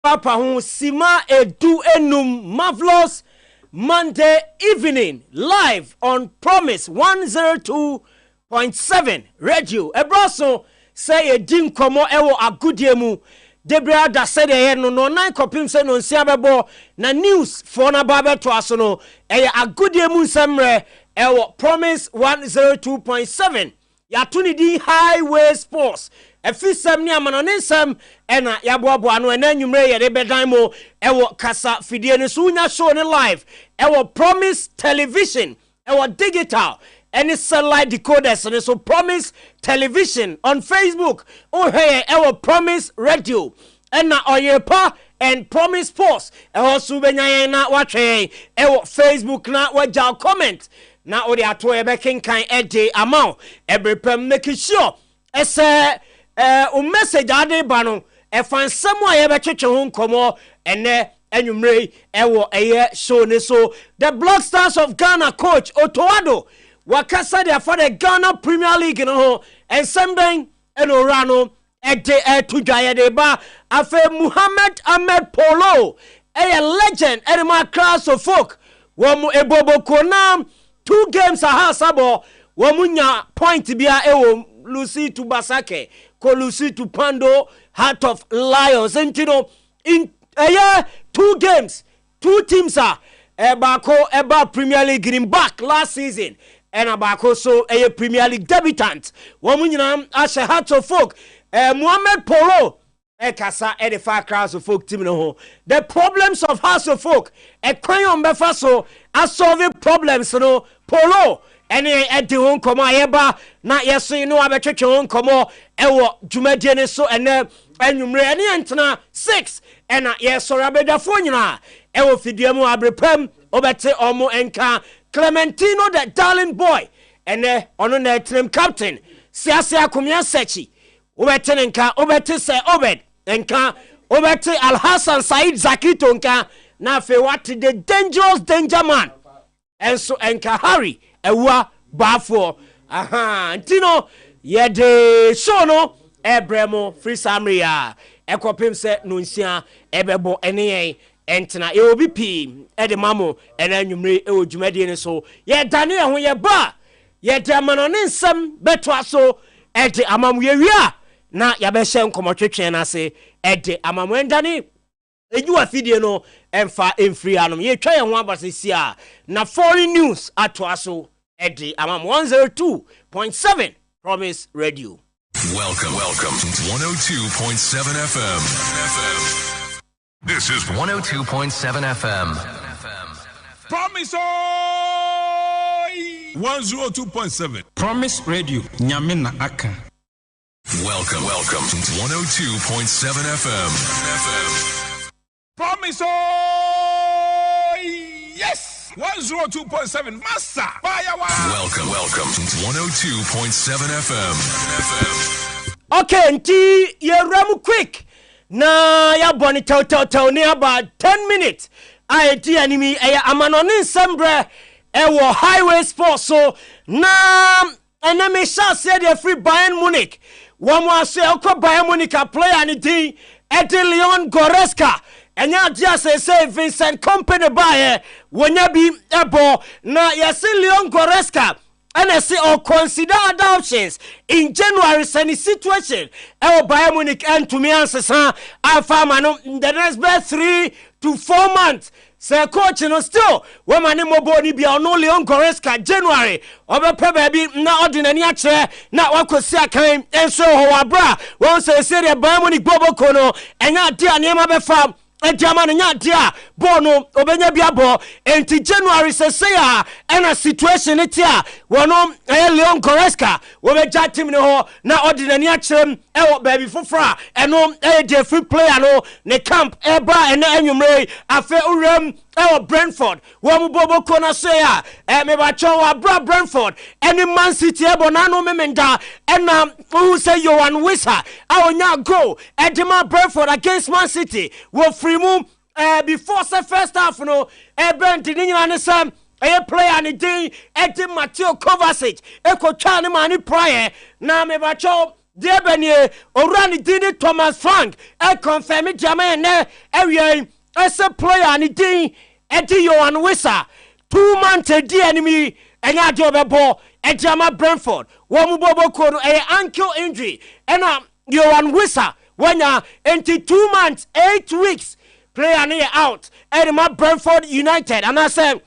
Papa hu Sima Edu Enum marvelous Monday evening live on Promise 102.7 radio. Ebroso say a din komo ewo agudiemu. Debra da said no 9 kopim se no nsiabebo na news for na babe to asono eye agudiemu semre ewo Promise 102.7 ya tuni di highway sports efisem ni amanonisem ena yaboabo ano ena nwumre ye de bedan mo ewo kasa fidie ne so nya show ne live ewo Promise television ewo digital any satellite decoders and so Promise television on Facebook oh hey ewo Promise radio ena oyepa and Promise post ewo subenya na watwe ewo Facebook na waja comment na odi ato ebe kenkan ede amount ebrepem make sure ese o message ade ba no e fan samu aye be twetwe ho nkomo ene anwumre ewo eye show ne so the Black Stars of Ghana coach Otoado wakasa dia for the Ghana Premier League no ho ensembeng enorano ede tudwaye de ba afa Muhammad Ahmed Polo a legend edema class of folk womu ebobo konam 2 games aha sabo womunya point bia ewo Lucy to Basake ko Lucy to Pando Heart of Lions and you know in a year 2 games 2 teams are eba Premier League in back last season and abako so a Premier League debutant womunya ashe Heart of Folk Muhammad Polo Ekasa e the far crowds of folk team no the problems of House of Folk e kwan on befa so solve problems no Polo ene edi hon komo ayeba na yeso no abetwetwe hon komo ewo dwumadie ne so ene anwumre ene entena 6 ena yeso rabedafo nyina ewo fidiemu abrepam obete omo enka Clementino the darling boy ene ono na etrem captain siase akomia sechi obete nka obete se obed enka obete Al Hassan Said Zakito nka na fe what the dangerous danger man enso enka Harry ewa bafo aha ntino yede so no ebremo free samria ekopim se no nsia ebebo ene entena e obi pi edemamo ena anwumre e odwumade ne so ye dane ho ye ba ye demano ne nsam beto aso ede amamu ye wia na ya be hye nkomotwetwe na se ede amamu endane eju afidie no emfa emfri anom ye twa ye ho abasisi a na foreign news ato aso ede amamu 102.7 Promise radio. Welcome to 102.7 FM. This is 102.7 FM. Promise 102.7 Promise radio nyamena aka. Welcome to 102.7 FM. Promise yes 102.7 Massa. Welcome to 102.7 FM. Okay, nti ye rem quick na ya boni tell ni about 10 minutes I ti animi amanoni nsembre ewo highway sports so na enemy shall say the free Bayern Munich one more say okọ Bayern Munich a player ni din Leon Goretzka enya just say Vincent Kompany by wonya bi ebo na yes Leon Goretzka and I say or consider other options in January any situation Bayern Munich and to me answers alpha man the next best 3 to 4 months say coach no still when man mo boni bia no Leon Goretzka January obepe baby na ordinary akere na wakosi akan enso ho wabra won say the Bayern Munich bobo kono enya de anema be fam Ejama nya dia bono obenya biabo enti January say and a situation itia wono Leon Goretzka obeja team ne ho na ordinary akyerem ewo baby fofra eno dey free player no ne camp eba ena anwumre afa urem ewo Brentford wo mu bobo kona say me ba chon wa bra Brentford any Man City ebo na no memenda ena who say Johan Wissa awonya go edema Brentford against Man City wo free mu before the first half no Brent nyina ne sam player ni din Matteo Kovacic ekotwa ne mani prior na me ba chon dear Benny, Orani did it, Thomas Frank, I confirm it, Jamen, area, as a player, and it did, Eddie Johan Wissa, 2 months a dear enemy, and I job a ball, at Jama Brentford, Wamubobo Kono, a ankle injury, and Johan Wissa, when into 2 months, 8 weeks, player near out, and my Brentford United, and I said,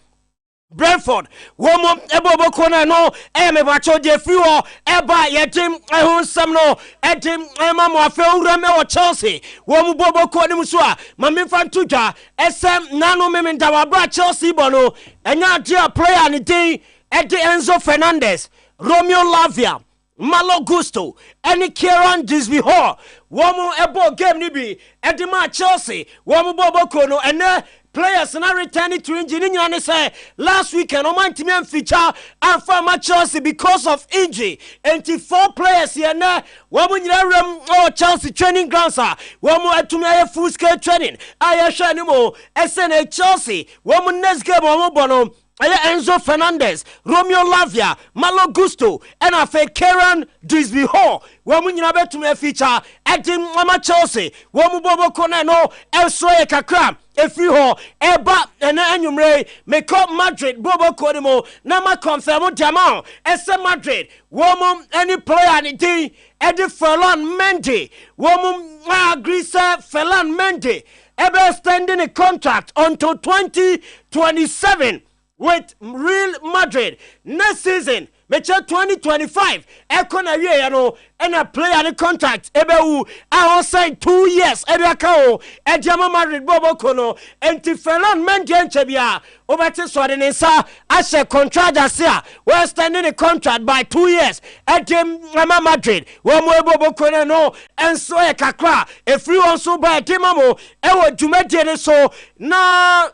Brentford, woman, Ebobo Kona, no, Bacho de Fuo, Eba, Yetim, Samno, Etim, Emma, Rame or Chelsea, Womu Bobo Konimusua, Mami Fantuja, SM Nano Memendawabra, Chelsea Bono, and now dear player and the day, Eddie Enzo Fernandez, Romeo Lavia, Malo Gusto, any Kieran Disbiho, Womu Ebo Game Nibi, Edima Chelsea, Womu Bobo Kono, and players now returning to engineering and say last weekend on my team feature and former Chelsea because of injury. 4 players here now. One more Chelsea training grounds are one more to me full scale training. I share anymore. SNA Chelsea. One more next game one more bono. Enzo Fernandez, Romeo Lavia, Malo Gusto, and I fake Kieran Disby Hall. When we never to me feature at Mama Chelsea, one Bobo Conano, El Soya Kakram, a free hall, Eba, and Anumre, make up Madrid, Bobo Codimo, Nama Confirmo Jamal, SM Madrid, woman, any player, anything, Eddie Ferland Mendy, woman, Grisa Ferland Mendy, ever standing a contract until 2027. With Real Madrid next season, Mecha 2025, Ekona Yano, and a player the contract, Ebewu, I will say 2 years, Ebiakao, and Jama Madrid Bobo Kono, and Tifelon Mendian Chebia, over to Swadenesa, as a contract as here, we're standing a contract by 2 years, at Jama Madrid, one more Bobo Kono, no, and so a Kakra, a free one so by Timamo, Ewa Jumete, so now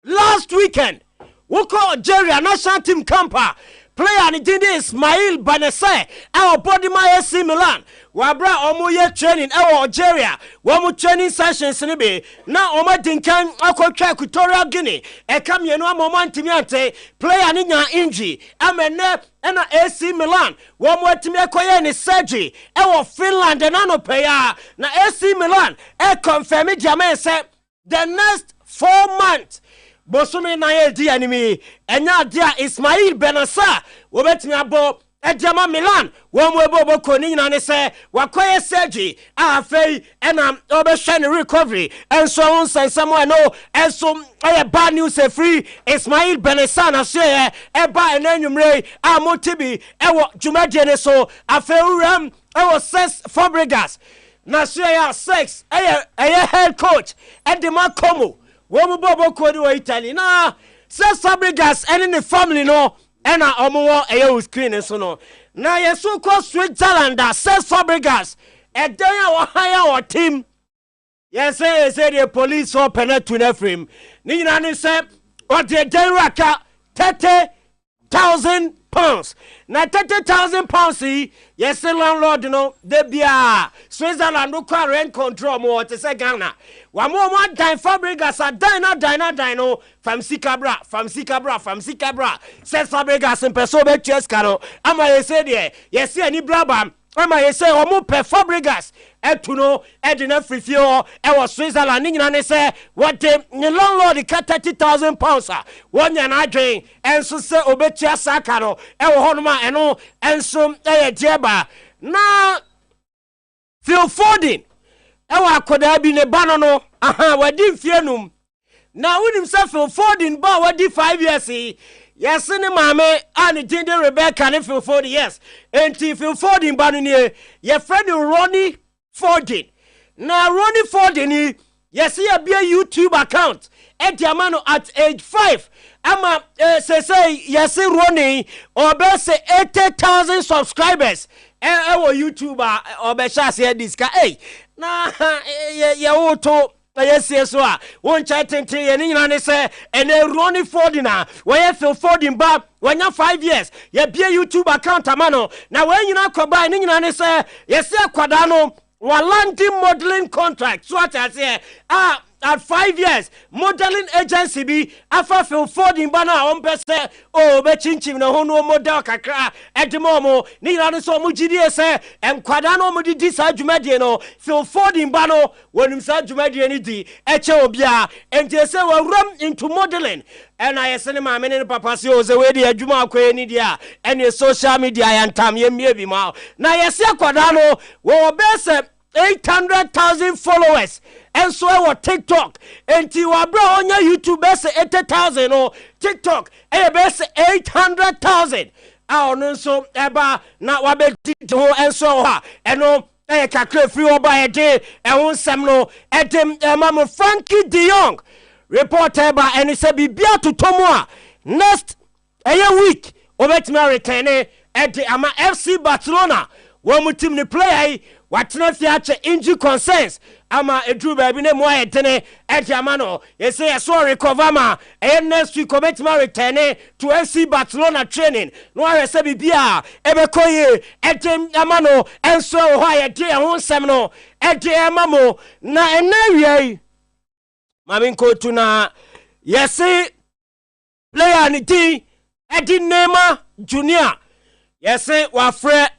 last weekend. We call Jerry a national team camper. Player and it is Ismail Banese. Our body my AC Milan. Wabra omo training our Algeria. Wamu training sessions in be. Now Oma Dinkan Akwa Equatorial Guinea. E come ye no moment timiante. Player ni nya injury. Amene ena AC Milan. Wamu timi akoye ni surgery. Ewo Finland and ano paya. Na AC Milan. E confirm it Jermaine say the next 4 months. Bosumi na ye di enemy enya dia Ismail Benassa wo betimi abo Ejama Milan wo mo ebo boko ni nyina ne se wakoye surgery afei ena obehwe recovery enso won sansamo no enso bad news free Ismail Benassa na so eba enanwumre amotibi ewo dwumadie ne so afei uram ewo 6 Fabregas na so 6 head coach Edema Como Womu Bobo Kodi wa Italy na se Fabregas and the family no ena omo eyo screen so no na yeso ko Switzerland se Fabregas e dan ya hire our team yes say the police or penalty na frame ni nyina ne se o de dan raka 30,000 pounds na 30,000 pounds yes landlord no de bia Switzerland no kwa rent control mo te se Ghana wa mo dan Fabregas a dan no from Sikabra says Fabregas in person be cheskaro ama ye say there yes ani brabam ama ye say omo pe Fabregas etuno edina frifio e was Switzerland ni nyina ne say what the landlord ka 30,000 pounds one ya na adwen enso say obetua saka no e wo honoma eno enso e dieba na Phil Foden ewa akoda bi ne ba no wadi mfienum na wonim say Phil Foden ba wadi 5 years yes ne mame and Jinde Rebecca ne Phil Foden yes enti Phil Foden ba no ne ye friend Ronnie Foden na Ronnie Foden yes he be a YouTube account Ediamano at age 5 ama say yes Ronnie or be say 80,000 subscribers ewo YouTuber obesha say this ka na ye woto yes so won chat tente ye nyina ne say ene Ronnie Foden we Phil Foden ba wanya 5 years ye be YouTube account amano na we nyina koba ne nyina ne say yes akwada no wa landing modeling contract so at say at 5 years modeling agency bi afa film folding bana on pese o be chinchim na hono model kakra edemo ni na so mo gidie se enkwada no mo di sa dwumadie no film folding bano wonim sa dwumadie ni di eche obia enti se wa ram into modeling and I send my men papa say o se we di adwuma akwa ni dia ene social media yantam ye mie bi ma na yesi akwada no wo be se 800,000 followers and so our TikTok and you bro on your YouTube best 80,000 or TikTok best 800,000 no so eba na wa be ho and so ha and no kakra free over a day and one sem no etem mama Frankie De Jong reporter ba and say bibia to tomo next week obetime return at the ama FC Barcelona one team ni play what na fiache injury concerns ama edru baby ne mo ayetene etiamano you say so recover ma next week commit ma return to FC Barcelona training no I say bibia ebekoye etiamano enso ho ayete ho nsem no etiamamo na enawie mami ko tuna yes player ni ti edi Neymar Junior yes wa frɛ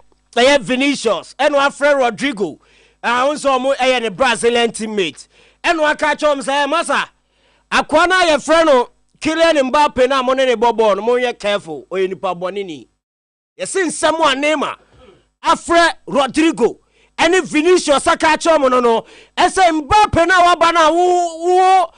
Vinicius and one friend Rodrigo also mo the Brazilian teammate and one catch him say masa akwana your friend no Kylian Mbappe na mo ne bobo no mo ye careful o nipa bonini yesin someone Neymar afre Rodrigo and Vinicius catch him no ese Mbappe na wa bana wo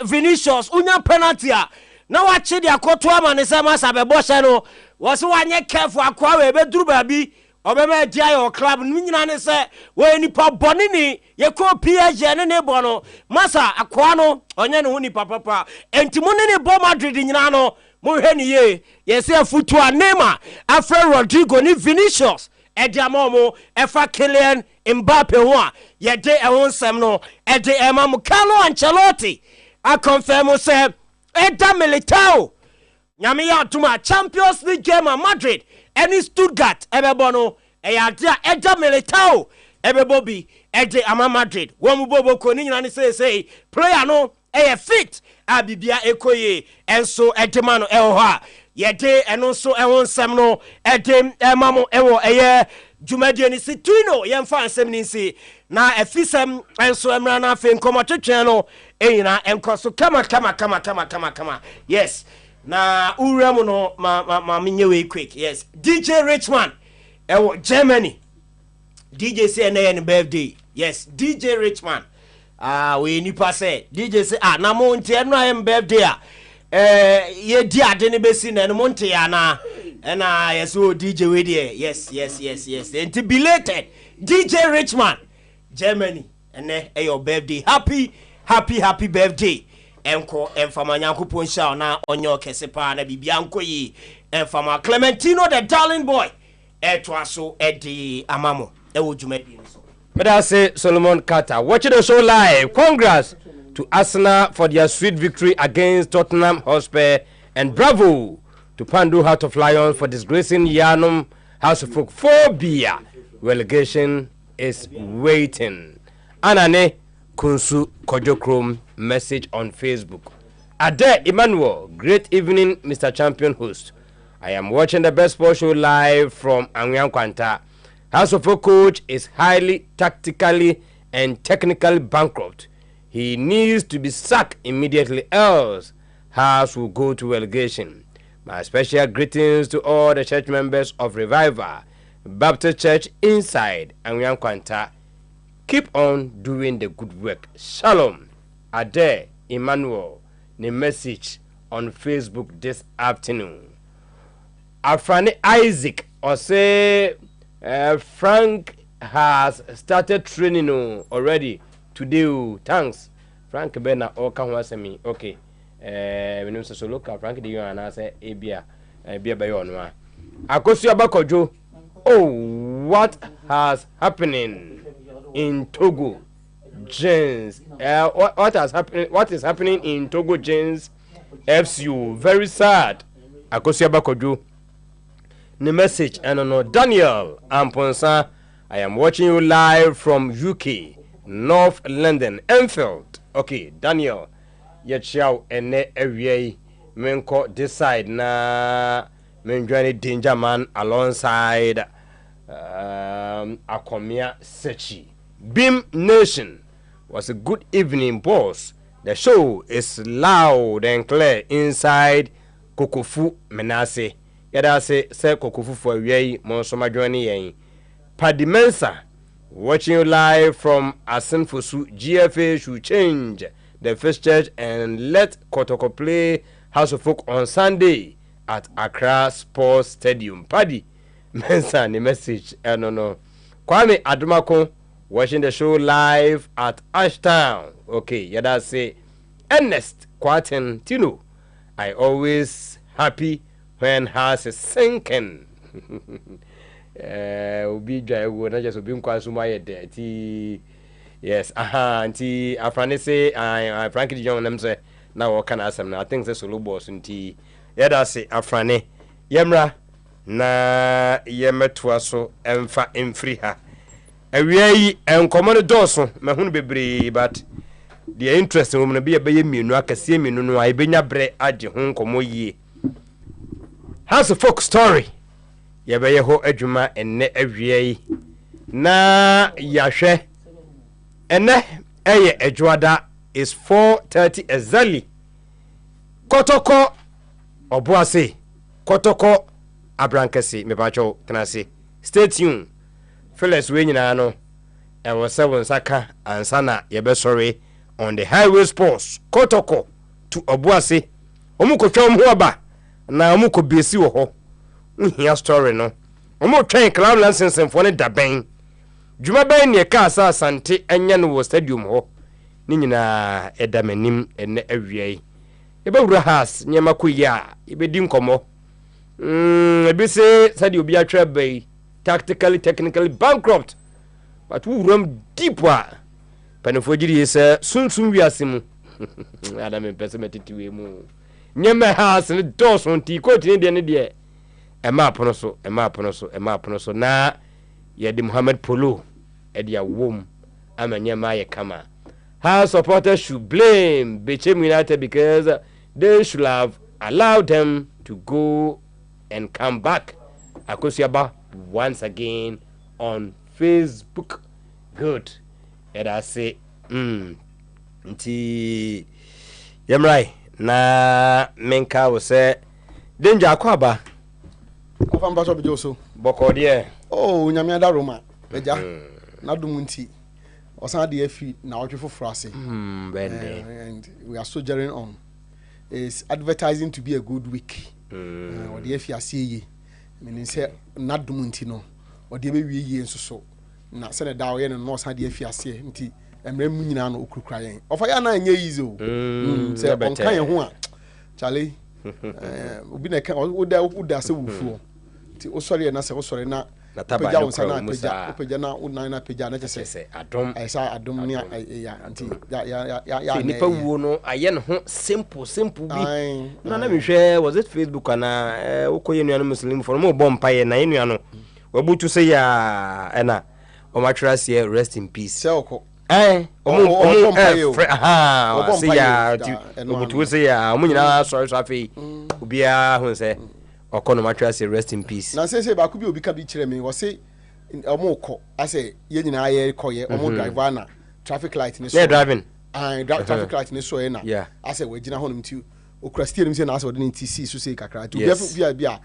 Vinicius unya penalty a na wa chi dia koto ama ne say masa be bo she no wo so wanye careful akwa we be duru babi obema dia your club nyina ne se we nipa bonini ye ko PSG ne bono masa akwa no onye ne ho nipa papa entimo ne bo Madrid nyina no mo hwe ne ye se afutu a Neymar afre Rodrigo ni Vinicius ediamomo efa Kylian Mbappe ho a ye de ehon sem no ede emam Carlo Ancelotti a confirm say eda Militao nyame ya tuma Champions League game at Madrid any Stuttgart ebebo no eya eda Militao ebebo bi ede ama Madrid wo mu bobo ko ni nyina ne say player no fit abibia ekoye enso edema no eho ha yede eno so ehon sem no edem emamo ewo eye dwumadie ni situino yemfa ansem ni nsi na efisem enso emra na afi nkomotwetwe no eyina enkoso kama yes na uremu no ma menye we quick yes DJ Richman ewo Germany DJ say na yen birthday yes DJ Richman we nipa say DJ say na mo nte no am birthday ye di ade ne besi na mo nte ya na yes o DJ we there yes and belated DJ Richman Germany and your birthday happy birthday enko enfama nyankopon sha na onyo kese pa na bibia nko yi enfama Clementino the darling boy etwaso edi amamo ewo dwumadi so but I say Solomon Carter watching the show live. Congrats to Arsenal for their sweet victory against Tottenham Hotspur and bravo to Pandu Heart of Lions for disgracing Yanum House of Folk phobia. Relegation is waiting. Anane Kunsu Kojokrom message on Facebook. Ade Emmanuel, great evening, Mr. Champion host. I am watching the best sports show live from Angyan Kwanta. House of Folk coach is highly tactically and technically bankrupt. He needs to be sacked immediately, else House will go to relegation. My special greetings to all the church members of Revival Baptist Church inside Angyan Kwanta. Keep on doing the good work. Shalom. Ade Emmanuel, the message on Facebook this afternoon. Afrani Isaac or say Frank has started training already today. Thanks. Frank Bena Oka Wasemi. Okay. When you say look Frank the and I say Ebia Bayonwa. Akosi Abakojo. Oh, what has happening in Togo? James, what is happening in Togo James FCU? Very sad. Akosi Abakojo. The message and no Daniel Amponsa. I am watching you live from UK, North London, Enfield. Okay, Daniel, yetchiao ene awie menko this side na menjoin Danger Man alongside Akomia Sechi. Beam Nation was a good evening, boss. The show is loud and clear inside Kokofu Menase. Yada say Kokofu for awie monsoma joining yen. Paddy Mensa watching you live from Asenfosu. GFA should change the first church and let Kotoko play House of Folk on Sunday at Accra Sports Stadium. Paddy Mensa the message. No. Kwame Adumako watching the show live at Ashtown. Okay, yada say Ernest Kwaten Tino. I always happy when house is sinking. Obi dry wo na just obi nkwa so ma ye de ti yes anti afrane say Frankie John nam say na wo kana asem na I think say solo boss nti ye da say afrane yemra na yemeto aso emfa emfri ha awia yi enkomo no doso mahunu bebre but the interest wo na be ye mienu akase mienu no ai benya bre age ho nkomo yie House of Folk story yebeye ho adwuma enne awie na yahwe enne eye adwada is 4:30 exactly Kotoko obuase Kotoko abrankese mebacho tenase stay tuned Phyllis we nyina no e wo se won saka ansana yebe sorry on the highway sports Kotoko to obuase omukotwa ho aba na omuko besi wo ho here story no omo train cloud license for ne daben djuma ben ne ka asa asante anya no wo stadium ho ni nyina edamanim ene awiei ebe wura has nyema koya ebe di nkomo ebe se sadi obi atwa bai tactically technically bankrupt but we ram deep wa panefo giri se sunsun wiase mu adam pese metitiwe mu nyema has ne dos on ti ko tin de ne de ema pono so na yedi Muhammad Polo edia wom amanyema ye kama how supporters should blame Bechem United because they should have allowed them to go and come back. Akosiaba once again on Facebook. Good. And I say nti yemrai na menka wo se danger akwaba Ofam baso bejoso boko de oh nyame ada roma beja na dumunti osan de afi na otwe foforo ase and we are soldiering on is advertising to be a good week or the afi ase ye meaning say na dumunti no or de be wie ye nsoso na se na da wo ye no osan de afi ase nti emre mu nyina no okurukura yen ofa ya na anya easy o se on kan ye ho a chale obi na kan oda se wufuo ti osori na se osori na peja wonsa na peja na unan na peja na chese adom esa adom ni ya anti ya nipa wuo no aye ne ho simple bi na mehwe was it Facebook ana ukoye nuano muslim for mo bompa ye na nuano wabutu se ya ena o matras here rest in peace se oko omo se ya obutu se ya omo nyina sorry so afi obia hu se okono matras rest in peace na say ba ku bi obi ka bi kire me wo say omo ko ase ye nyina aye koye omo driver na traffic light ni so yeah driving traffic light ni so e na ase we gina honum ti okura steer ni say na ase we ni TC so say kakra to bi a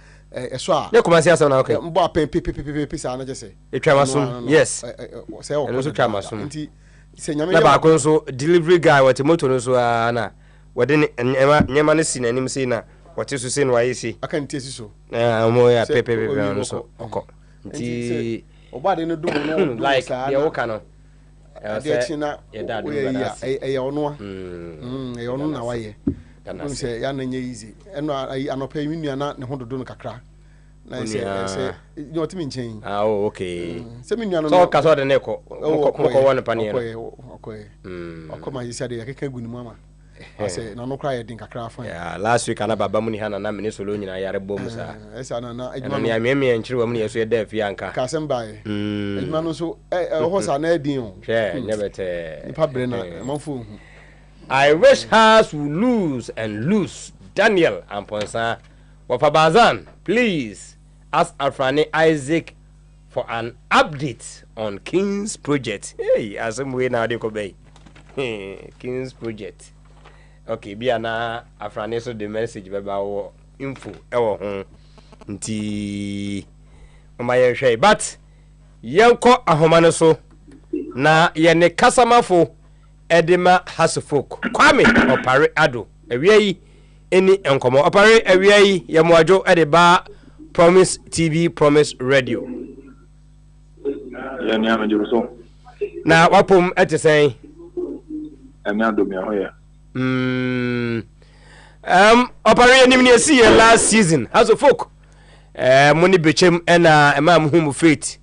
eso a ne kuma say ase na okay mbo a pe sa na je say etwa masum yes say o no so twa masum nti se nyame na ba ko so delivery guy what motor no so na wode nyema ne si na nim say na what is saying why is he aka ntesi so mo ya pepe no so oko nti obade no dumo no like ya wo kana ade china ya ono ya ono na waye kun se ya na nye easy eno anopa yi nua na ne ho dodo no kakra na se ni otimi nchen okay se mi nua no so ka so de ne ko won pa ne oko ma yisi ade ya keka gu ni mu ama ase na no kra ye din kakra fa ya last week ana baba mu ni hana na me solo nyina yare bom sa esa na ejuma me me nchiri wa mu yeso ye da fi anka ka sem bae ejuma no so ho sa na edin o hwe nyebete ni pa bre na manfo I wish Hearts will lose and lose. Daniel Amponsa. Wafabazan, please ask Afrani Isaac for an update on King's project. Hey, as I'm way now they go bay. King's project. Okay, be na Afrani so the message about info. Ewo hon. Nti omaye hwe but yenko ahomane so na yene kasamafo edema hasfolk Kwame Opare Ado ewie any enkomo Opare ewie yemwajo edeba Promise TV Promise Radio ya ni amejo so na wapom etesen emi adomi ho ya Opare enim ne see last season hasfolk money bechem ena emam home faith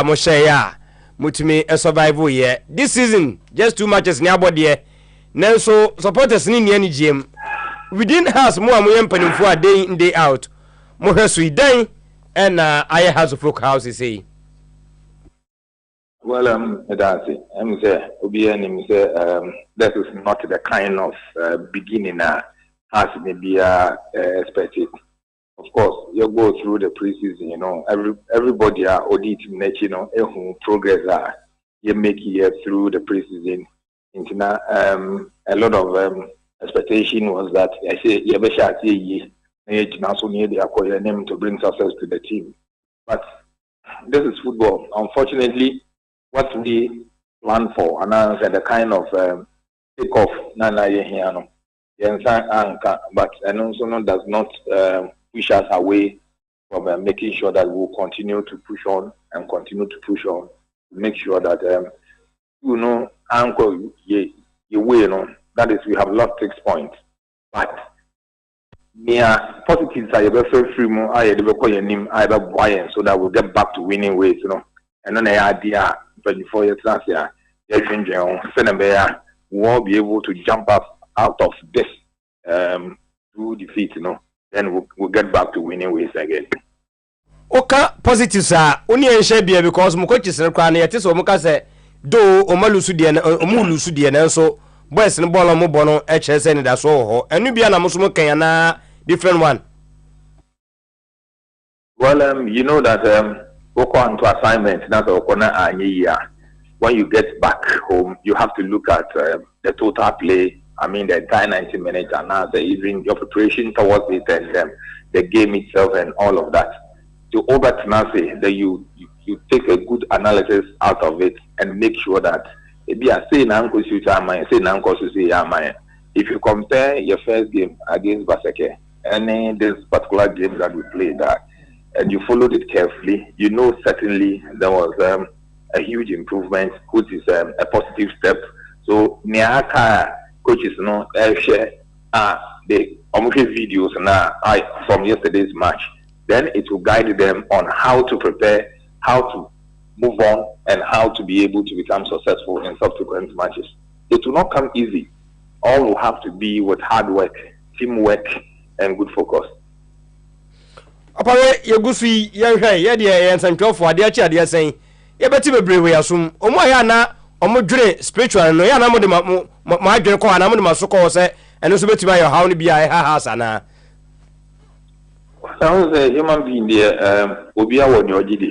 mo share ya mutumi survival here this season just 2 matches ni abode nanso supporters ni ni GM within house mo amoye mpanimfo a day in day out mo hweso dan ena aye house folk house say well that's it say obi enim say that is not the kind of beginning as maybe expected. Of course, you go through the preseason, you know, everybody are audit, you know, progress you make here through the preseason. A lot of expectation was that I say you need to acquire name to bring success to the team. But this is football. Unfortunately, what we plan for and the kind of takeoff but and also does not push us away from making sure that we'll continue to push on and continue to push on. Make sure that you know, anchor you know, that is we have lost 6 points. But near positives are very free more I call your name either buy so that we'll get back to winning ways, you know. And then the idea 24 years last year, we won't be able to jump up out of this through defeat, you know. Then we'll get back to winning ways again. Okay, positives are only en share bia because mo coaches no kra na yete so mo ka say do o malusu die na o mu lusu die na so boys no ball mo bono e chere say ni da so ho enu bia na mo so mo kan na different one. Well, you know that oko on to assignment na so kona anyi ya. When you get back home, you have to look at the total play. I mean, the entire 90 minutes and now even your preparation towards it and the game itself and all of that. To over Tanasi, that you take a good analysis out of it and make sure that if you compare your first game against Baseke, any this particular game that we played and you followed it carefully, you know certainly there was a huge improvement, which is a positive step. So Niaka coaches no share the videos now from yesterday's match. Then it will guide them on how to prepare, how to move on, and how to be able to become successful in subsequent matches. It will not come easy. All will have to be with hard work, teamwork, and good focus. Apare yegusi yenhwe ye de yensantwofo ade achi ade asen ye beti bebrewe asum omo ya na omo dwere spiritual no ya na mo de ma adwere ko na mo de masoko se eno so beti ba yo how no bia ha sana. I was a human being there, Obia won your GD.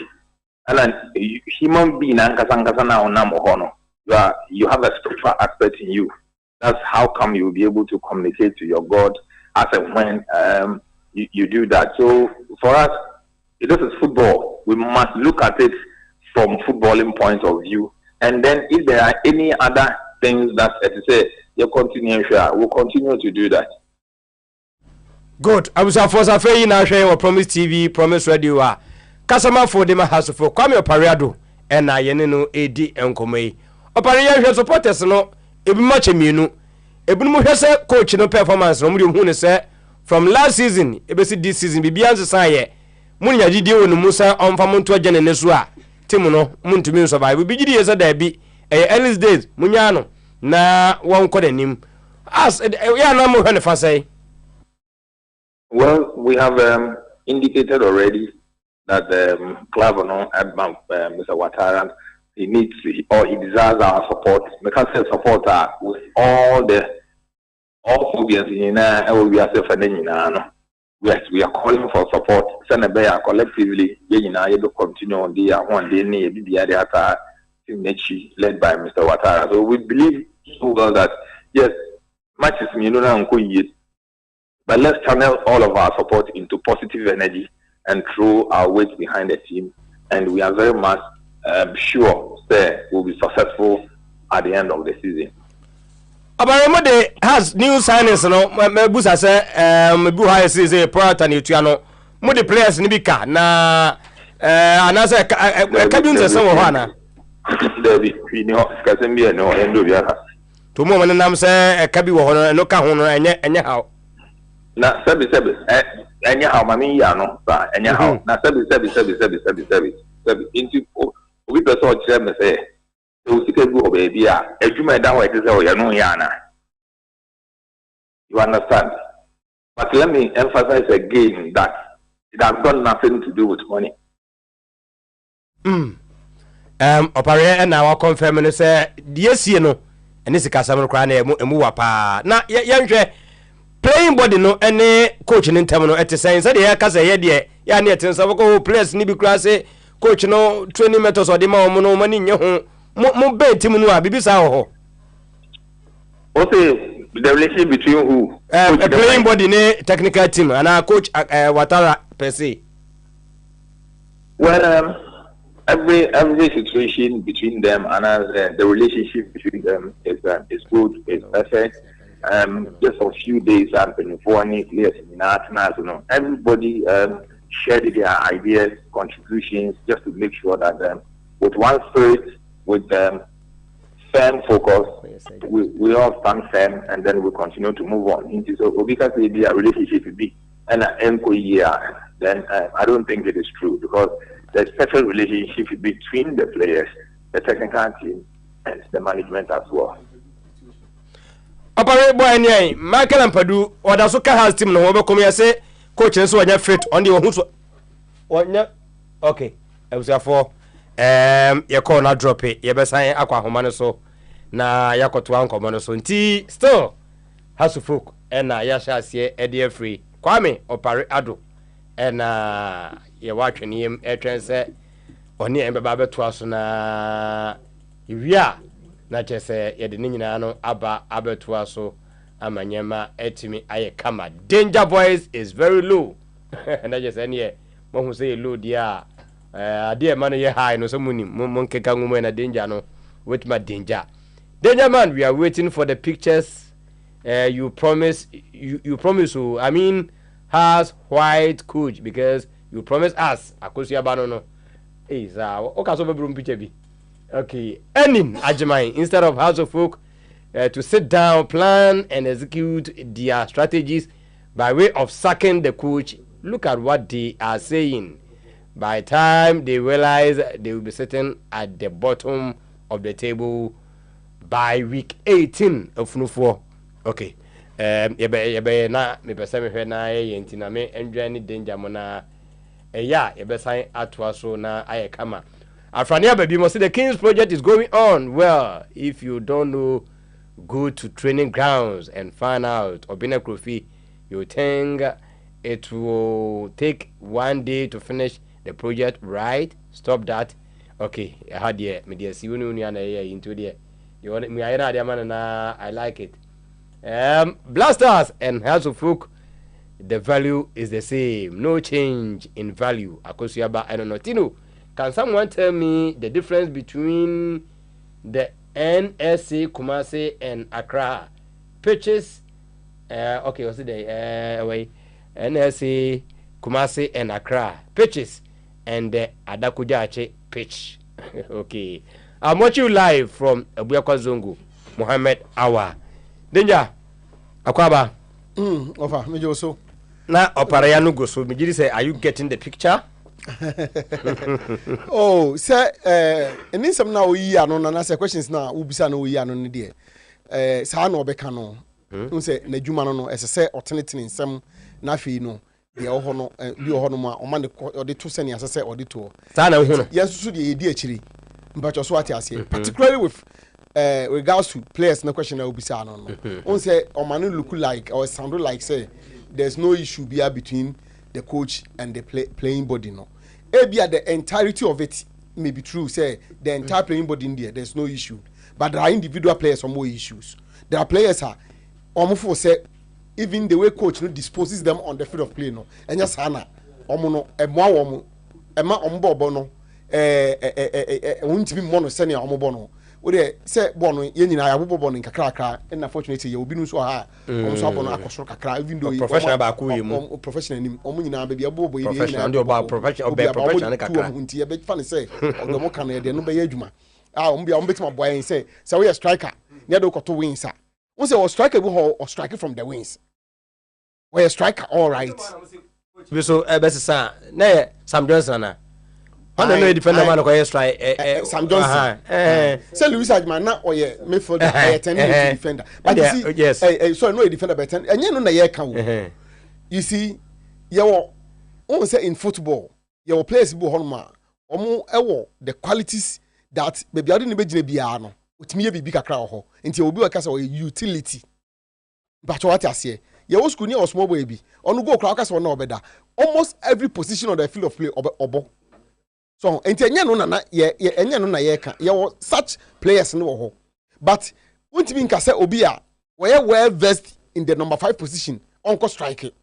And a human being, you have a spiritual aspect in you. That's how come you will be able to communicate to your God as and when you do that. So for us, this is football. We must look at it from footballing point of view. And then if there are any other things that, as I say, we'll continue to do that. Good. I was for Safari now sharing Promise TV, Promise Radio. Customer for them has for Kwame Opare Ado and I no AD Enkome. Opare supporters no ebi match mienu. Ebi mo hwese coach no performance no mu hu ne say from last season ebesi this season bibia nsesan ye. Munya gidi wonu musa onfa mo nto agene ne so a team no muntumi survive. Bi gidi yesa da bi early days munya no na won ko danim. As ya na mo hwe ne fa say. Well, we have indicated already that the club, Mr. Ouattara, he needs or he desires our support. Because support with all the all phobias in we are self and we are calling for support. Senabaya collectively, you continue on the one day near the other signature led by Mr. Ouattara. So we believe so well that yes, matches but let's channel all of our support into positive energy and throw our weight behind the team. And we are very much sure that we'll be successful at the end of the season. Abaromode has new signings, no. Mebusa say, Mebuha is a product and Utiano. Mode players nibika na anasa kabin se some hwana. There be no Casemiro no endo biara. To mo man nam say kabi wo hono no ka hono enye haw. Na sebi enye haw mami ya no ba enye haw. Na sebi into obi person o kire me say o sika gu obaby a adwuma da ho ete say o ye no ya na. You understand? But let me emphasize again that it has got nothing to do with money. Opare and now confirm and say yes you know and this kasam kra na emu wapa na yenhwe playing body no any coach in terminal at saying say dey ka say dey ya na etinsa boko players ni bi kra say coach no training methods or the ma no mani nye ho mo be team no a bibisa ho okay the relationship between who a playing body ne technical team and our coach Ouattara per se. Well every situation between them and the relationship between them is good, is perfect. Just a few days before everybody shared their ideas, contributions, just to make sure that with one spirit, with firm focus, we all stand firm, and then we continue to move on. So because maybe a relationship would be and then I don't think it is true, because there's special relationship between the players, the technical team, and the management as well. Opare boy nyai Michael Ampadu oda so ka has team no wo be come here say coach nso onya fit on the ohun so onya okay ebusiafo ye call na drop e ye be san akwa homa no so na yakoto ankomo no so nti still has folk na ya sha ase e dey free Kwame Opare Ado na ye watwe ne etwen se oni en beba beto aso na iwia na chese ye de nyina no aba abeto aso amanyema etimi aye kama. Danger voice is very low na just any mo hu say low dia ade man ye high no so muni mo nkeka ngumo na danger no with my danger man. We are waiting for the pictures. You promise I mean has white coach, because you promise us akosia bano no is okay, so be picture bi okay enin ajimai instead of House of Folk to sit down, plan and execute their strategies by way of sacking the coach. Look at what they are saying. By the time they realize they will be sitting at the bottom of the table by week 18 of Nufo. Okay. Yebe na me pese me hwe na ye ntina me endwa ni danger mo na ya yebe san atwa so na aye kama afrania baby mo say the Kings project is going on well. If you don't know, go to training grounds and find out Obina Krofi. You think it will take 1 day to finish the project, right? Stop that. Okay, I had here me dey see unu na into there. You want me I na I like it. Blasters and House of Folk, the value is the same, no change in value. Akosiaba, I don't know. Tino, can someone tell me the difference between the NSC Kumasi and Accra pitches? Okay, what's the wait? NSC Kumasi and Accra pitches and the Adakujache pitch. Okay, I'm watching you live from Abuakwa Zongo, Mohammed Awa. Danger Akwaba. Over me so. Na Opare no go so me jiri say, are you getting the picture? Oh, say any some na oyi ano na say questions na ubisa na oyi ano ne de. Sa na obeka no. Say na dwuma no no ese otenetene nsem na afei no de ho no bi ho no ma o ma de to sene asese ode to. Sa na hu no. Yes so de edi akiri. Mpacho so ati ase particularly with regards to players no question I will be saying no. On say Omanu look like or sound like say there's no issue between the coach and the playing body no. Maybe the entirety of it may be true. Say the entire playing body in there's no issue, but there are individual players with more issues. There are players almost say even the way coach disposes them on the field of play no. And just Hana, omono Emma ombobo no. Won't be mono senior omobono. Ode say bono ye nyina ya bobo bono nkakra and unfortunately ye obi no so ha so abono akosoro kakra even though professional ba ku yimu professional nim omo nyina be bobo ye professional and about professional be professional kakra nti ye be fan say odomo kan ye de no be ye adwuma omo bia omo betima boy say we striker near do koto wins won say o striker bi ho or striker from the wins we a striker all right we so best sa na Sam Johnson na I don't know defender man ko strike Sam Johnson. Say Louis Ajman na oye midfielder attending defender. But you see yes. So no defender but enye no na ye kan wo. You see you won say in football your players be honma omo ewo the qualities that baby ade ne begina bia no. Otimi ye bibi kakra ho. Nti obi wa kasa o utility. But what I say ye wo school ni o small boy bi. Onu go kra kasa na obeda. Almost every position on the field of play obo. So enti enye no na enye no na ye ka ye such players no ho but won't mean ka say obi a we well versed in the number 5 position onko strike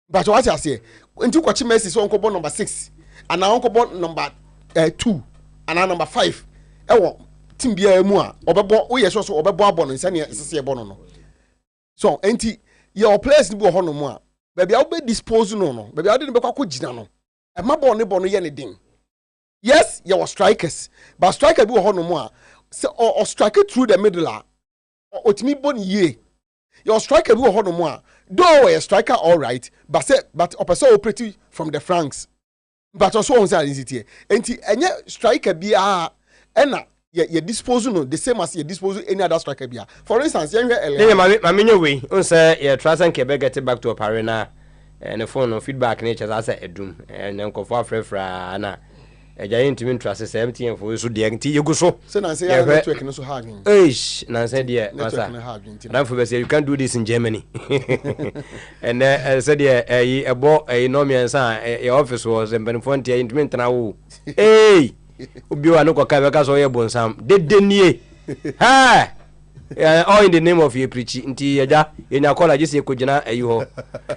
but what I say enti kwachi Messi so onko ball number 6 and now onko ball number 2 and now number 5 ewo team bia mu a obebo wo ye so obebo abo no nsa ne sese ye bo no so enti your players ni bo ho no mu a baby a be dispose no baby a de be kwa gina no Emma born ye ne ding. Yes, you were strikers, but striker be ho no mo a or striker through the middle or otimi bon ye. Your striker be ho no mo a though a striker all right, but opposite operate from the flanks. But also on say easy enti enye striker be ena ye dispose no the same as ye dispose any other striker be. For instance, ye ma menyo we on say ye trust and Quebec get back to Oparena. And the phone of feedback nature as a doom and uncle for frefra na a giant interest 17 for so the anti you go so say network no so hard na said yeah and for say you can't do this in Germany and said yeah a boy a no me and your office was in Benefonte intimate now hey obi wa no kwa ka so ye bonsam de nie ha all in the name of your preaching nti yaja enya call agise ekogina ayi ho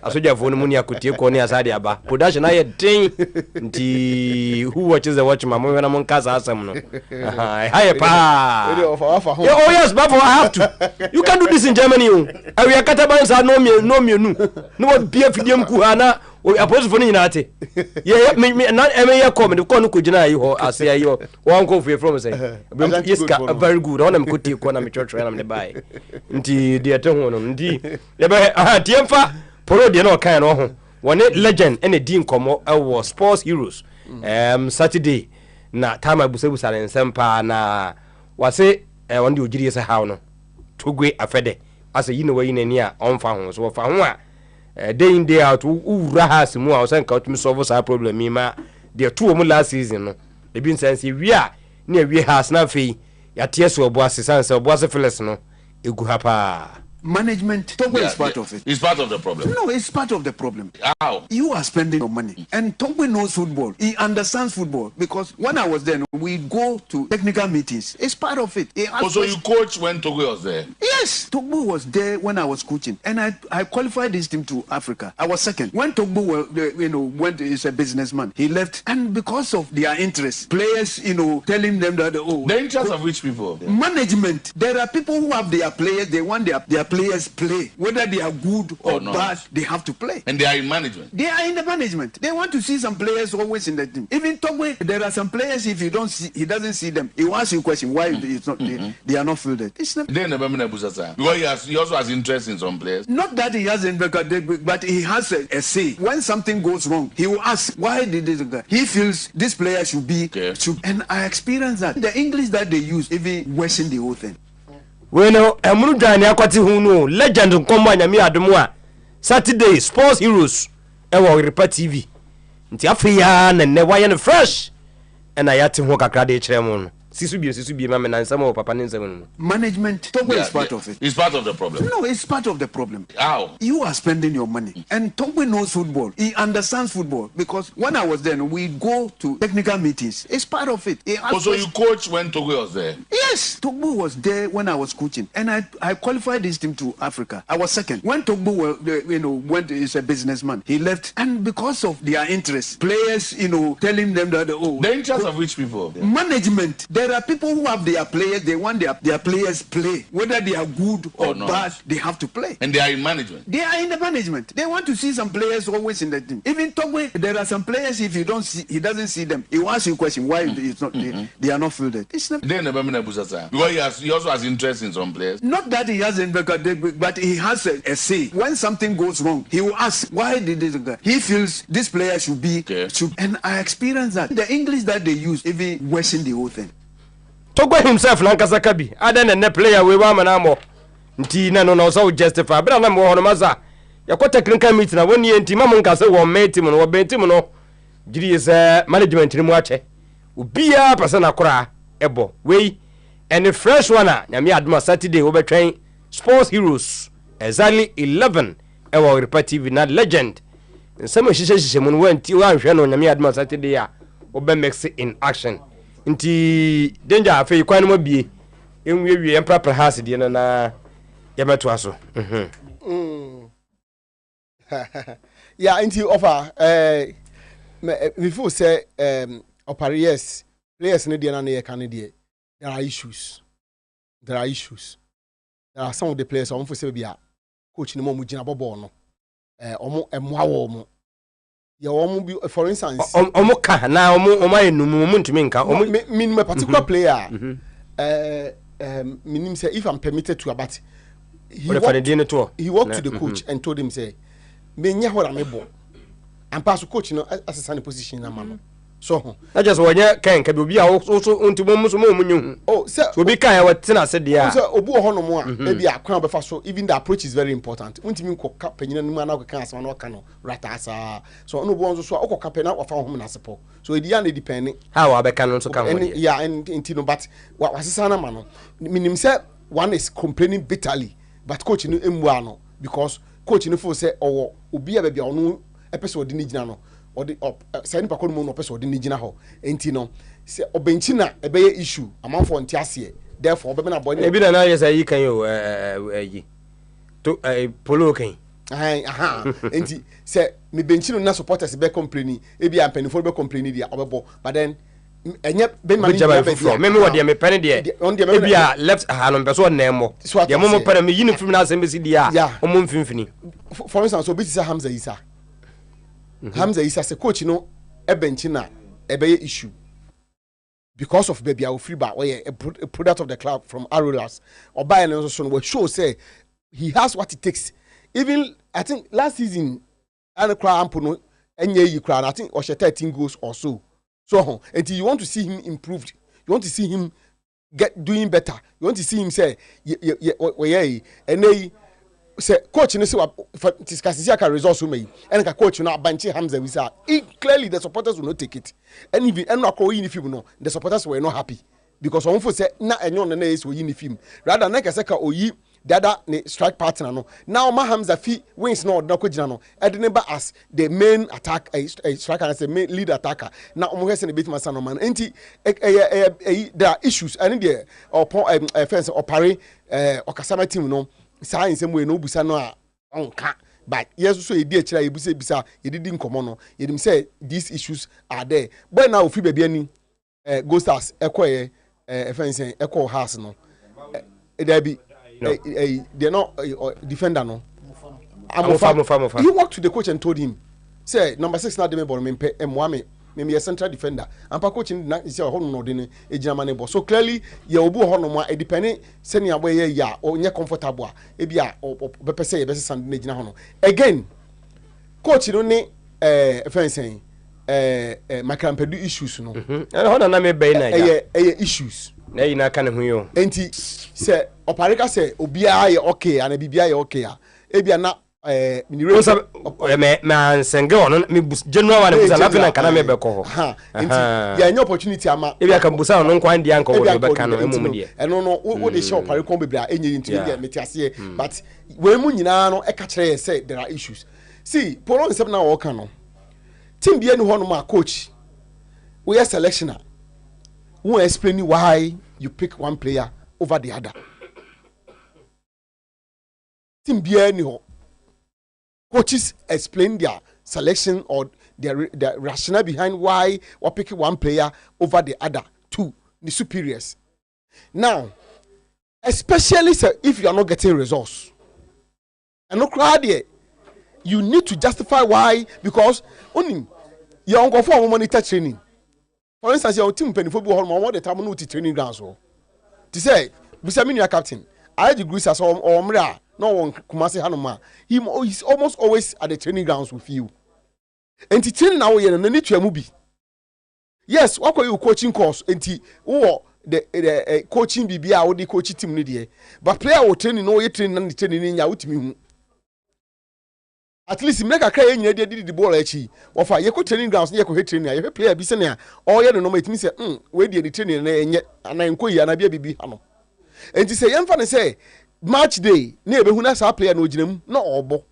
asojafo no muni akotie ko ne asade aba production na ye den nti who watches the watchman mo na mon kasa asem no hi pa oh yes but I have to you can do this in Germany we are kataban sa no mienu no what bia fidiem ku ana opposite for nyina ate yeah me na ya come the no kogina ayi ho ase ayi ho one go from say yes very good on am kotie ko na me church na me buy nti de ate ho no ndi ye be tiemfa poro de na kan no ho woni legend ene di nkomo was sports heroes Saturday na time abusabusa ne sempa na wase won de ogiri se haw no togwe afede ase yi na wayi nani a onfa ho so fa ho a day in day out ura has mu a sen ka otumi solve sa problem mi ma de two mu last season no e bi nsanse wi a na wi has na fe ya tie so obo ase sanse obo ase feles no egu ha pa management Togo is part of it. It's part of the problem. No, it's part of the problem. How? You are spending your money. And Togo knows football. He understands football. Because when I was there, we go to technical meetings. It's part of it. So you coach when Togo was there? Yes. Togo was there when I was coaching. And I qualified this team to Africa. I was second. When Togo went, he's a businessman. He left. And because of their interest, players, telling them that, the interest of which people? Management. There are people who have their players. They want their players play, whether they are good or bad, they have to play. And they are in management. They are in the management. They want to see some players always in the team. Even Togo, there are some players. If he doesn't see them, he will ask you a question why it's not they are not fielded. It's not. Because he also has interest in some players. Not that he has but he has a say. When something goes wrong, he will ask why did this. He feels this player should be. Okay. And I experienced that the English that they use even worsen the whole thing. Bueno, emunu dani akwati hunu legend nkombo anyame adomu a Saturday sports heroes ewo Repa TV nti afia na ne waye no fresh na yate ho kakra de kire mu no Sisu mama na nsama papa ne nsama. Management, Togbo is part of it. It's part of the problem. No, it's part of the problem. How? You are spending your money. And Togbo knows football. He understands football. Because when I was there, we go to technical meetings. It's part of it. So you coach when Togbo was there? Yes. Togbo was there when I was coaching. And I qualified this team to Africa. I was second. When Togbo went, is a businessman, he left. And because of their interest, players, telling them that, the interest of which people? Management. There are people who have their players, they want their players play. Whether they are good or bad, they have to play. And they are in management? They are in the management. They want to see some players always in the team. Even Togbo, there are some players, if he doesn't see them, he will ask you a question, why it's not, they are not fielded. It's not. Because he also has interest in some players. Not that he hasn't, but he has a say. When something goes wrong, he will ask, why did this guy? He feels this player should be, and I experienced that. The English that they use even worsen the whole thing. Togbo himself lankasa kabi other than the player we wa manamo nti na no so justify bra na mo hono maza yakọ technical meeting na woni enti mamu nkase wo mate mu no wo benti mu no giri is management ni mu ache ubia person akora ebo we and the fresh one nyame aduma Saturday wo betwen Sports Heroes exactly 11 ewo Repa TV na legend nsema hihye mu no wanti wa hwe no nyame aduma Saturday a wo be mix in action nti danger afei kwan mo bie enwie empra house de na yameto aso yeah nti offer before say players ne de na ye kan de there are issues there are some of the players on for say bia coach ni mo mu gina bobo no omo emwa wo mo ya omo bi for instance omo ka na omo enum mo ntumi nka omo me particular player minim say if I'm permitted to about he walked to the coach and told him say me nya hora me bo and pass coach no assistant position na ma no so that just when you can be obi a so ntimo mo so mo nyu so obi kan ya wetina se dia so obu ho no mo a e bia kwan be fa so even the approach is very important untimi nko kapanyina no ma na ko kan asema no ka no ratasa so no obu so o ko kapena wa fa ho na sepo so e dia na depend how abeka no so kan ho yeah and intino but wasesa na ma no minim say one is complaining bitterly but coach no emu ano because coach no feel say owo obi a be bia ono episode ni gina no or the say ni pakon mo no person de nigina ho enti no say obenchi na ebe ye issue amanfo nti ase therefore obe na boy e bi na yes yi kan yo yi to polo kan enti say me benchi no na supporters be complaining e bi ampanifo be complaining dia obebo but then enye be man be me wo de me pen de e bi a left no be so na emo de mo pen me uniform na asem be si dia o mo mfimfini for instance so be say Hamza Isa Hamza Isa say coach no e bench na e be issue because of baby our free back where a product of the club from Arolas or buy and also will show say he has what it takes. Even I think last season and cry ampuno enye you cry I think or 13 goals or so until you want to see him improved, you want to see him doing better, you want to see him say and say coach no say discuss can results me and ka coach no bench Hamza Isa clearly the supporters will not take it and even and no uniform no the supporters were not happy because one for say na enyo na is uniform rather na ka say ka oyi dada ne strike partner no now ma Hamza fi wins no na ko gina no edineba as the main attack a striker and say main lead attacker na omo hese ne betima san no man enti there are issues and there upon fence opare okasama team no sa in some way no busa no a onka but yes so e di akira e bisa e didi nkomo no e dim say these issues are there but now ofi bia ani go stars ekoye fence eko house no there be they not defender no Amofa. He walked to the coach and told him say number 6 na dem ball me pe emwame me central defender ampa coach na say ho no de ejinama ball so clearly ye obu ho no ma e depend seni aboy ye ya onye comfortable e bia be say ye be sand na ejina ho no again coach no ne fencing makrampedu issues no ho na me be na ya issues na yi na aka ne ho yo enti say opareka say obia ye okay and bibia ye okay a e bia na man senge on me general one busa na fina kana me beko ha enti ya nya opportunity ama e bia kan busa no nkwan dia nko wo beka no emum de eno no wo de show pare kon bebra enye enti dia metiase but we mu nyina no e ka kire say there are issues. See, Polo nsem na wo kan no team bia ni ho no ma coach we are selectioner who explain why you pick one player over the other. Team bia ni ho coaches explain their selection or their rationale behind why we're picking one player over the other two, the superiors. Now, especially if you are not getting results, and no crowd here, you need to justify why, because only you are going for monitor training. For instance, your team penny football more the time no training grounds. To say, Busamini your captain, I agree as or Mra. No one Kumasi Hanuma. He's almost always at the training grounds with you. And the training now you need to movie. Yes, what are you coaching course? And the coaching BBA or the coaching team need. But player will training no training and training in your team. At least make a cry in your did the ball actually. Or for your training grounds near co training. You play a business or you know it means where the training and yet and I inquire and I be a BB Hano. And to say, young fan say. Match day, near Behuna sa player no gym, no obo.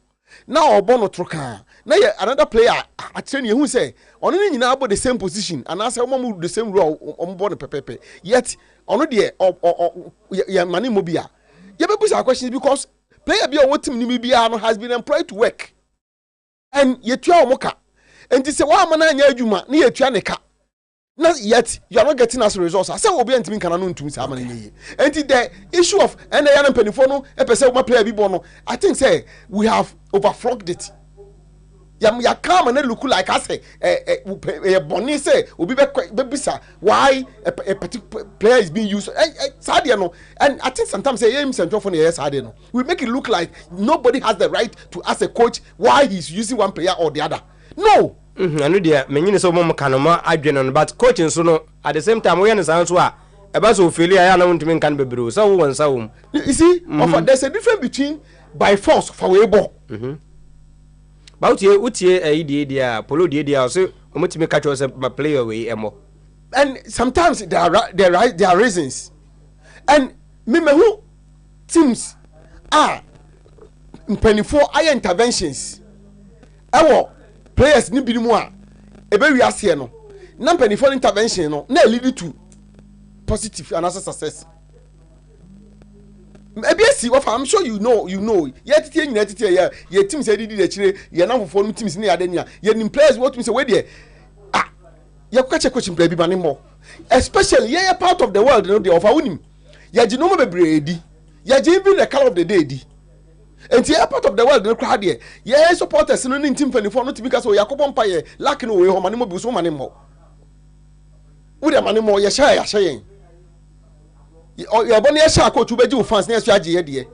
Now obo no troka. Now another player at training who say, only in about the same position, and as a woman the same role on board pepe. Yet, on the or money mobia. You have a question because player be what team Nimibiano has been employed to work. And yet you are moka. And this is why man yajuma near Chaneka. Not yet, you are not getting us results. I say, we'll be entering Canaan to Samani. And the issue of and the young Penifono, a person my player Bibono, I think say we have overflogged it. Ya come and look like I say, a Bonnie say, will be back why a particular player is being used. Sadiano, and I think sometimes say, yes, Sadiano. We make it look like nobody has the right to ask a coach why he's using one player or the other. No. I know dear, many so mom canoma, I general, but coaching so at the same time, we understand so a bus of failure. I don't mean can be bruised. So one so you see, there's a difference between by force for Weibo. But you would say a idea, Polo dear, so much me catch us my play away, Emo. And sometimes there are reasons. And remember who teams are in 24 eye interventions. Players ni bi mu a ebe wi ase no na penifo intervention no na lead to positive and success. Ebesi I'm sure you know ye tete nyina tete ye team say didi de chire ye na fofo no teams ni ade nia ye nim players what team say we there ye ko check coaching play bi mane mo especially ye part of the world no dey offer unim ye gi no mo bebre edi ye gi even the color of the day edi. And the part of the world, no crowd here. Yeah, supporters, no team for not because we are Paye, lacking away home and mobile so many more. Would a money more, yes, saying. Your bonny shako to be fans near strategy, dear.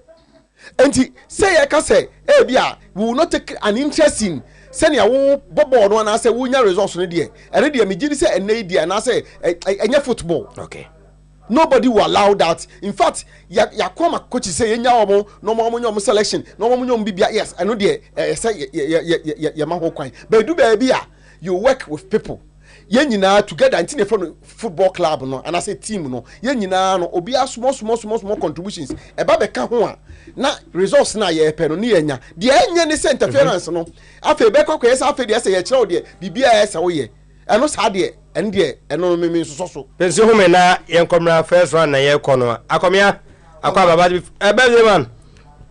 And he say, I can say, eh, Bia, we will not take an interest in sending a woo bob or one. I say, we are resource in a dear. And a dear, me say, and a dear, and I say, a football. Okay. Nobody will allow that. In fact, ya come a coach say no more selection, no more bibia. Yes, I know the say ya maho kwai. But do baby, you work with people. Ye nyina together until from football club no, and I say team no. Ye nyina no obi a small contributions. E ba be ka ho a na results na ye pe no ne enya. De enya ne say interference no. Afa be kwa kwesa afa de say ye kire o de bibia ya say wo ye. Eno sa de and dear, and no me so. Pension home na yenkomra first round na ye kono. Akomia, akwa baba birthday man.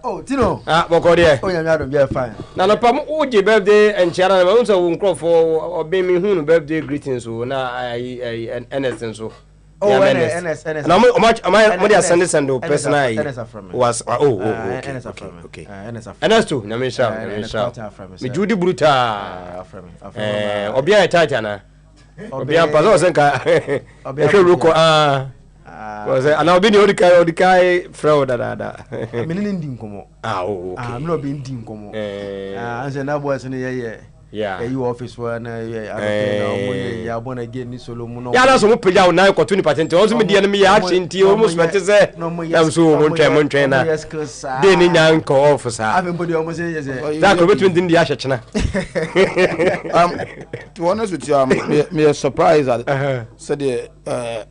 Oh, Tino. Boko there. Oh, yeah, be fine. Na no pam uji birthday and chara na unso wo for obe mi hu birthday greetings so na NS so. Oh, NS. Na mo dey send personal was okay. NS too, na me sha. Me Judy brutal. Obia tight na. Obia pazo senka. Obia ruko was and I'll be the Odikai fraud. Meaning dinkomo. Okay. I'm not being dinkomo. And then I was in the year. Yeah. You office one. I want to get this Solomon. Yeah, that's what pay out now. Continue patent. Also, me the enemy action. Almost better say. I'm so one trainer. They need young co-officer. I've been almost that could between the Asha. To be honest with you, me surprised at said the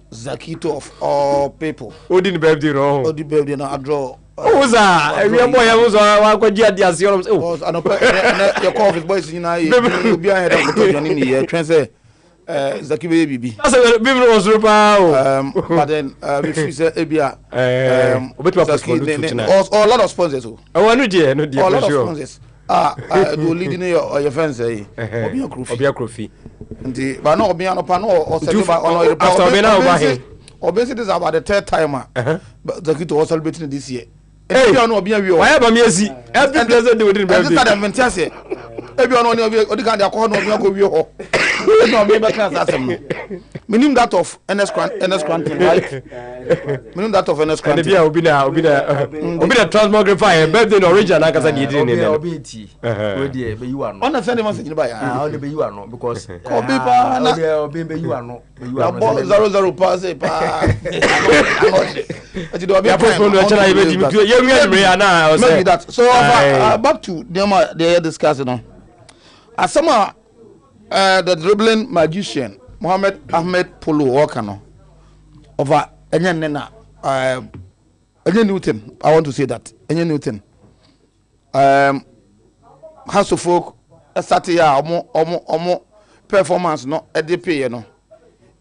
Zakito of all people. Who didn't baby wrong? Who did baby na draw? Who's that? Every boy was one go get the assurance. Oh, I know. Your coffee boys, you know, you be ahead of the Johnny here. Translate. Zaki baby. That's a baby was super. But then if you say Abia, a lot of sponsors. Oh, I know, dear, no dear. A lot of sponsors. Do leading your friends say. Obia Crofi. But no, Obia no pano or after obviously this is about the third timer. But Zaki to also celebrating this year. Hey, why have I see? Every president do it. This time Ventias. Everyone on the kind of corner of your minimum that of NS Cranton, right? Minimum that of NS Cranton. And be the transmogrify birthday original like I said you didn't know. You are not. Understand the message by only you are not because call people you are not. You are 0-0 pass it. Maybe that. So back to them they are discussing. As some the dribbling magician Mohammed Ahmed Polo Wakano over Nena Newton. I want to say that Newton House of Folk Satia omo performance no EDP you know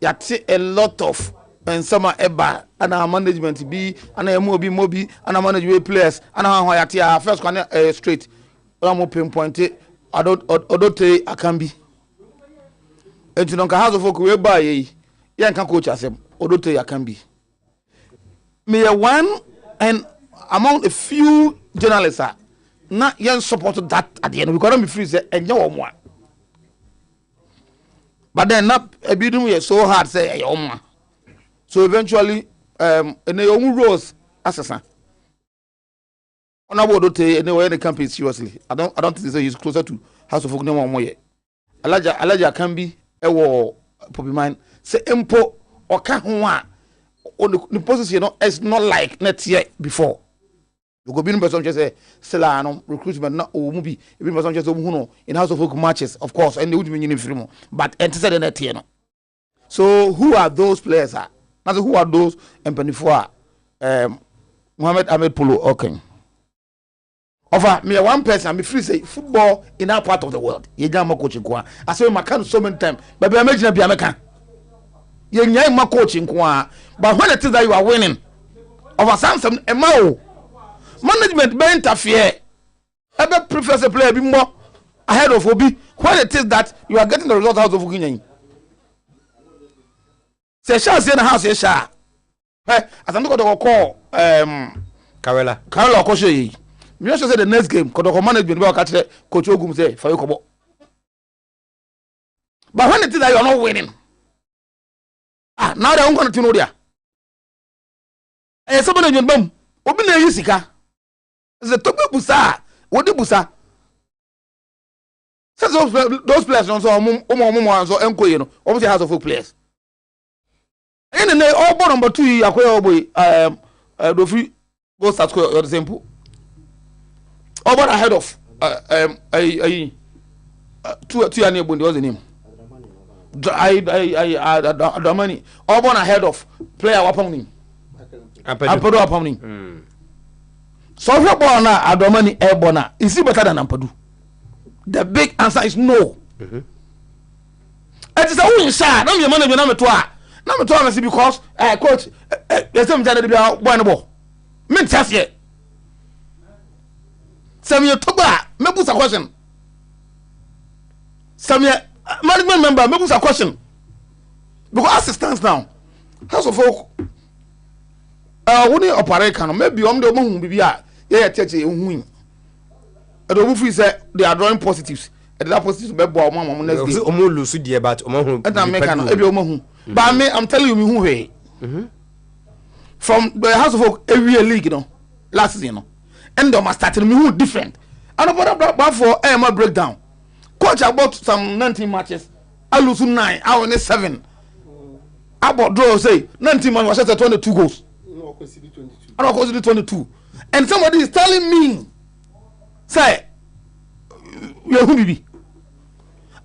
yati a lot of and some eba and our management be and mobi and our management players and our yati first one straight I'm pinpoint it odote akambi enti no ka House of Folk we ba ye nka coach asem odote akambi me one and among a few journalists na yen support that at the end because don't be free say enye wo mo but then na ebidum ye so hard say enye wo mo so eventually ene omu rose asesa ona odote ene we the campaign seriously I don't think so he's closer to House of Folk no mo ye alaja akambi ewo Popiman say empo oka ho a the position is not like next year before. You go be in person just say Selano recruitment not o movie. You be in person just no in House of Folk matches, of course, and they would be in free but enter the next year. So who are those players? Now who are those and before Mohammed Ahmed Polo okay. Over me one person, I'm free say football in our part of the world. You jam coaching kwa. I say my can so many times, but I imagine be American. You nyai my coaching kwa. But when it is that you are winning, over some management be interfere. Ever prefers a player be more ahead of Obi. When it is that you are getting the result out of Guinea. Say shall say in the house, sha. Hey, as I'm going to call Carla Okoshe. Me just say the next game, Kodoko management will catch Coach Ogum say for you kobo. But when it is that you are not winning, now they are going to know there. Somebody in bum, open the Yusika. The Toby Busa, what the Busa? Says those players don't so so Enko, you know, obviously House of Folk players. And then they all born number 2 boy, the free go start square or the same pool. Over ahead of two years ago, what's the name? Adamani. Over ahead of player Waponi. Ampadu Waponi. So if you born Adamani Airborne, is it better than Ampadu? The big answer is no. It is a win shot. No, your money be number 2. Number 2 must be because coach. There's some time to be a one ball. Men just yet. Samia Toba, maybe a question. Samia management member, maybe a question. Because as it stands now, House of Folk, when you operate, maybe on the moon be yeah, church, win. And the movie said they are drawing positives. And that positives be boy, mama, next day. Lose the about and I'm making but me, I'm telling you who way. From the House of Folk every league, you know, last season, you know. And they must start me who different. And about for AMA breakdown. Coach about some 19 matches. I lose 9. I win 7. About draw say 19 man was set 22 goals. No, consider 22. I don't consider 22. And somebody is telling me, say, you're who be.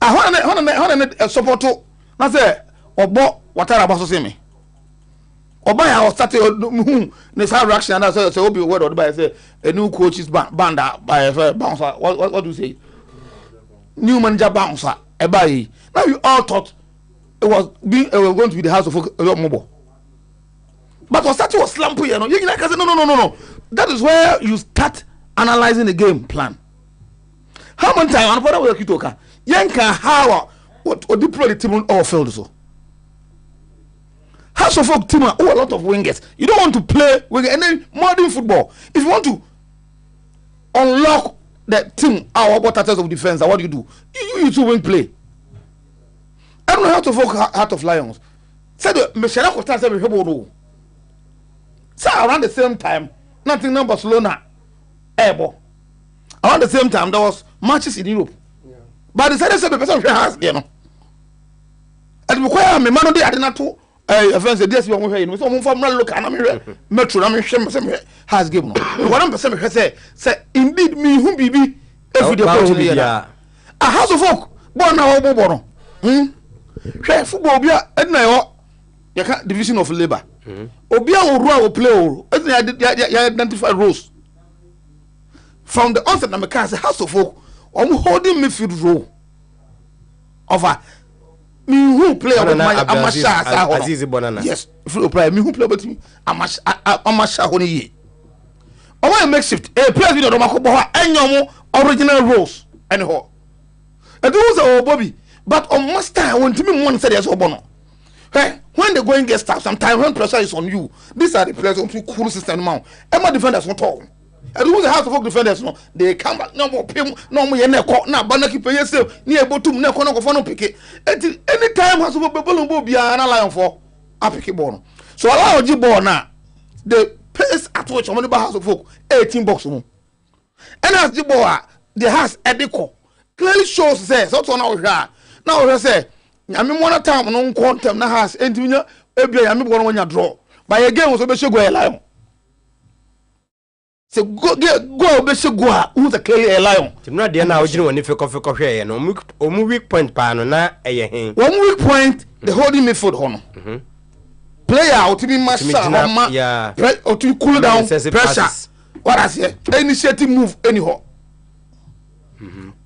I want to support to. I say, Obo, what are about to say me? Oba I was starting this reaction and I say, Obi, word or by say a new coach is banned by bouncer. What do you say? New manager bouncer. Now you all thought it was going to be the house of mobile. But Osati was slumping, you know. You like I said, no. That is where you start analyzing the game plan. How many times on father will Kitoka? Yanka how what deploy the team on field so. House of Folk team a lot of wingers. You don't want to play winger and then modern football. If you want to unlock the team our test of defense, what do you do? You two wing play. I don't know how to Folk Heart of Lions. Said Michelle Costa said we have so around the same time, nothing in Barcelona, Ebo. Around the same time, there was matches in Europe. Yeah. But the side of person has, you know. And because me man dey adena to offense dey see one here, so from look and am metro am hwem has game no. What am person say indeed me who bibi every day for me. A house of folk born na wo born. Hwe football bia na yo division of labor. Obi a will play or identify roles from the onset. Na say house of folk holding midfield role of a me who play with my Azizi Bonana. Yes, if you play me who play with me Amasha Honi. I want to make shift a player with the any original roles anyhow. And those are Bobby, but on master I want to be one said as Obono. Hey, when the going gets tough, sometimes when pressure is on you, these are the players on to cool system now. Emma defenders not all. And who's the house of defenders? No, they come back no more pim, no more yeneko, now banaki pay yourself near bottom neck on a picket. Any time has a balloon be an lion for a picket born. So allow you born now. The pace at which on the house of folk 18 box room. And as the boy, the house at the clearly shows says, what's on our guard. Now I say, I mean, one time no quantum na has entinya ebia ya me born when you draw. By again was be go a lion. So go be go who's a clearly a lion. No dey na ogine woni fe kofe hwe no omu weak point pa no na eye hen. One weak point the holding midfield hono. Player out to be master yeah. Or to cool down pressure. What I say? Initiative move anyhow.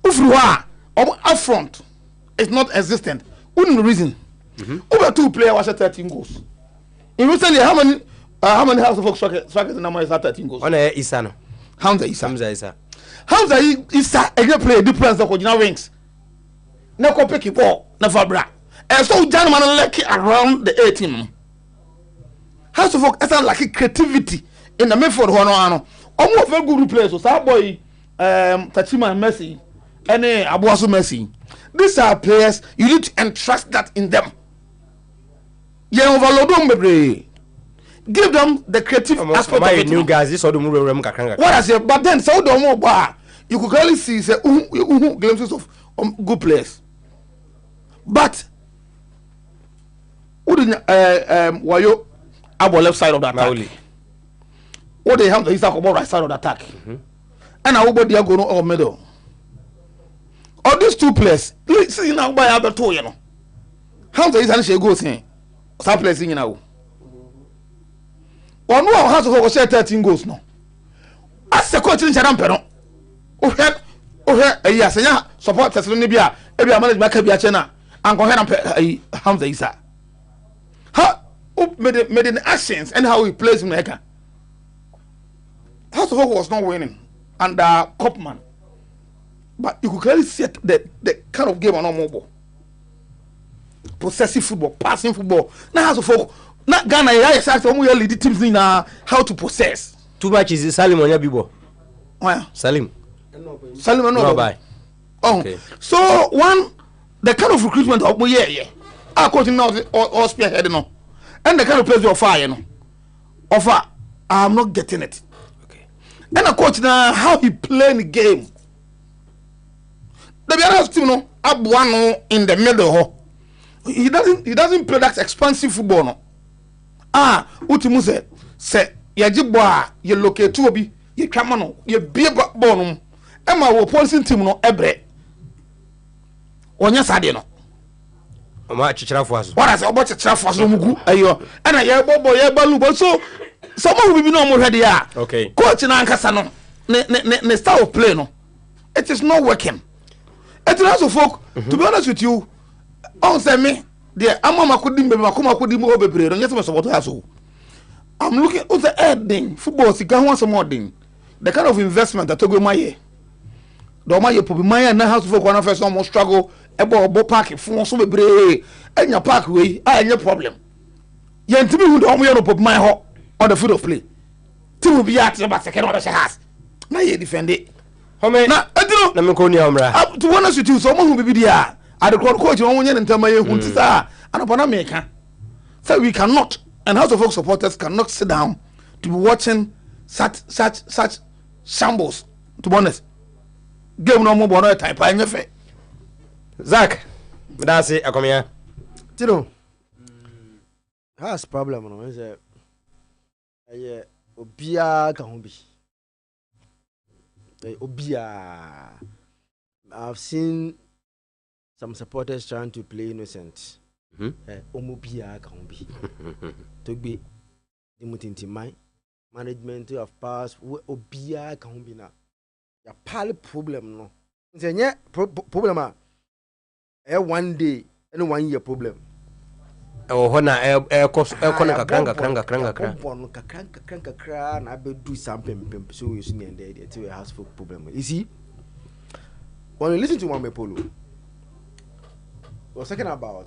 Ufruwa up front is not existent. Wouldn't reason. Over 2 players was at 13 goals. In recently, how many House of Folk strikers in number is at 13 goals? On Isa no. Hamza Isa. Again play a difference of original wings. No go pick ball, never bra. And so gentlemen lucky around the 18. House of Folk has like creativity in the midfield one. Almost very good players. So that boy Tachima and Messi and Abuasu Messi. These are players, you need to entrust that in them. You overload them, baby. Give them the creative aspect of it. New guys, this what I say, but then so don't know you could clearly see say glimpses of good players. But who didn't Wayo our left side of the attack? What they have the right side of the attack. And I hope they are going to middle. All these 2 players, see now by Alberto, you know. How the Israel goes in? Some players in now. One more has to 13 goals now. As the coach in Charampero, yes, support Thessalonibia, every managed by Kabia Chena, and go ahead and Hamza Isa. How made in actions and how he plays in Eka. House of Folk was not winning under Kopman. But you could clearly see the kind of game on mobile. Possessive football, passing football. Now House of Folk, not Ghana, yes, actually, we lead the teams in how to possess. Too much is Salim on your bibo. Well, Salim no buy. Oh, okay. So the kind of recruitment of our coaching now or spearhead no, and the kind of players we offer, you know, I'm not getting it. And a coach now how he playing the game. The other team team no aboa no in the middle ho. He doesn't play that expansive football no. Utimu say ye jibo a ye locate obi ye twama no ye bie ball no. Emma wo opposing team no ebre. Onya sade no. Oma chichirafo aso. What say obo chichirafo aso mugu ayo. Ana ye bobo ye balu but so someone will be no more ready ya. Okay. Coach na ankasa no. Ne style of play no. It is not working. It is also folk to be honest with you. On say me there amama kodim be makoma kodim o bebre no nyese me support aso. I'm looking at the heading football sika ho some more thing. The kind of investment that Togo maye. Do maye pobi maye na house folk one first almost struggle ebo park fun so bebre enya park we enya problem. Ye ntimi hu do omo ye no pobi maye ho on the field of play. Team bi at the second one has. Na ye defend it. Home na edino na me ko ni amra. To be honest with you so mo hu bibi dia. Ade coach won nye ntama ye hu tisa anopana meka. So we cannot and House of Folk supporters cannot sit down to be watching such shambles. To be honest, game no more bono type I nyefe. Zach, me da say akomia. Tino. Has problem no is obia ka ho bi. Obia. I've seen some supporters trying to play innocent. Omobia ka ho bi. Togbe dimutinti mai management of pass obia ka ho bi na. Ya pal problem no. Nse problem a one day and 1 year problem. Hona kona kakra na be do something so you see and there to a house folk problem. You see, when you listen to Mame Polo, we're talking about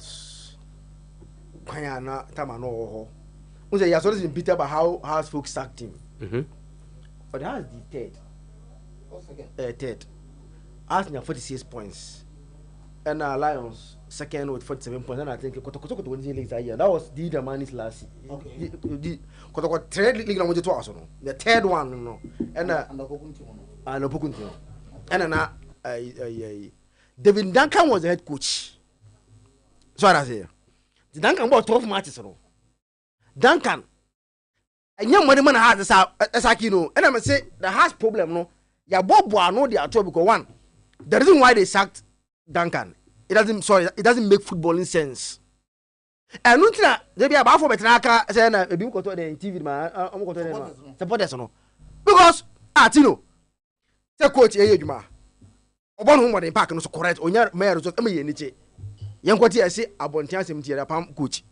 Kayana Tamano. We say he has always been bitter about how house folk sacked him. But that's the third. Arsenal 46 points. And Lions second with 47 points. And I think Kotoko won the league that year. That was the Man's last year. Okay. Kotoko third league on the third one, no. And Opokunti. And David Duncan was the head coach. So I say, the Duncan bought 12 matches. Duncan, and young man has as I know. And I say the has problem no. Ya Bob no they are trouble because one. The reason why they sacked Duncan, it doesn't make footballing sense. And no thing they be about for betraka say na ebi ko to the TV man am ko to the supporters no. Because Tino say coach Eyeduma obon hu mo den park no so correct onya mayor result am ye ni che. Yen kwoti ase abontia asem tie pam coach.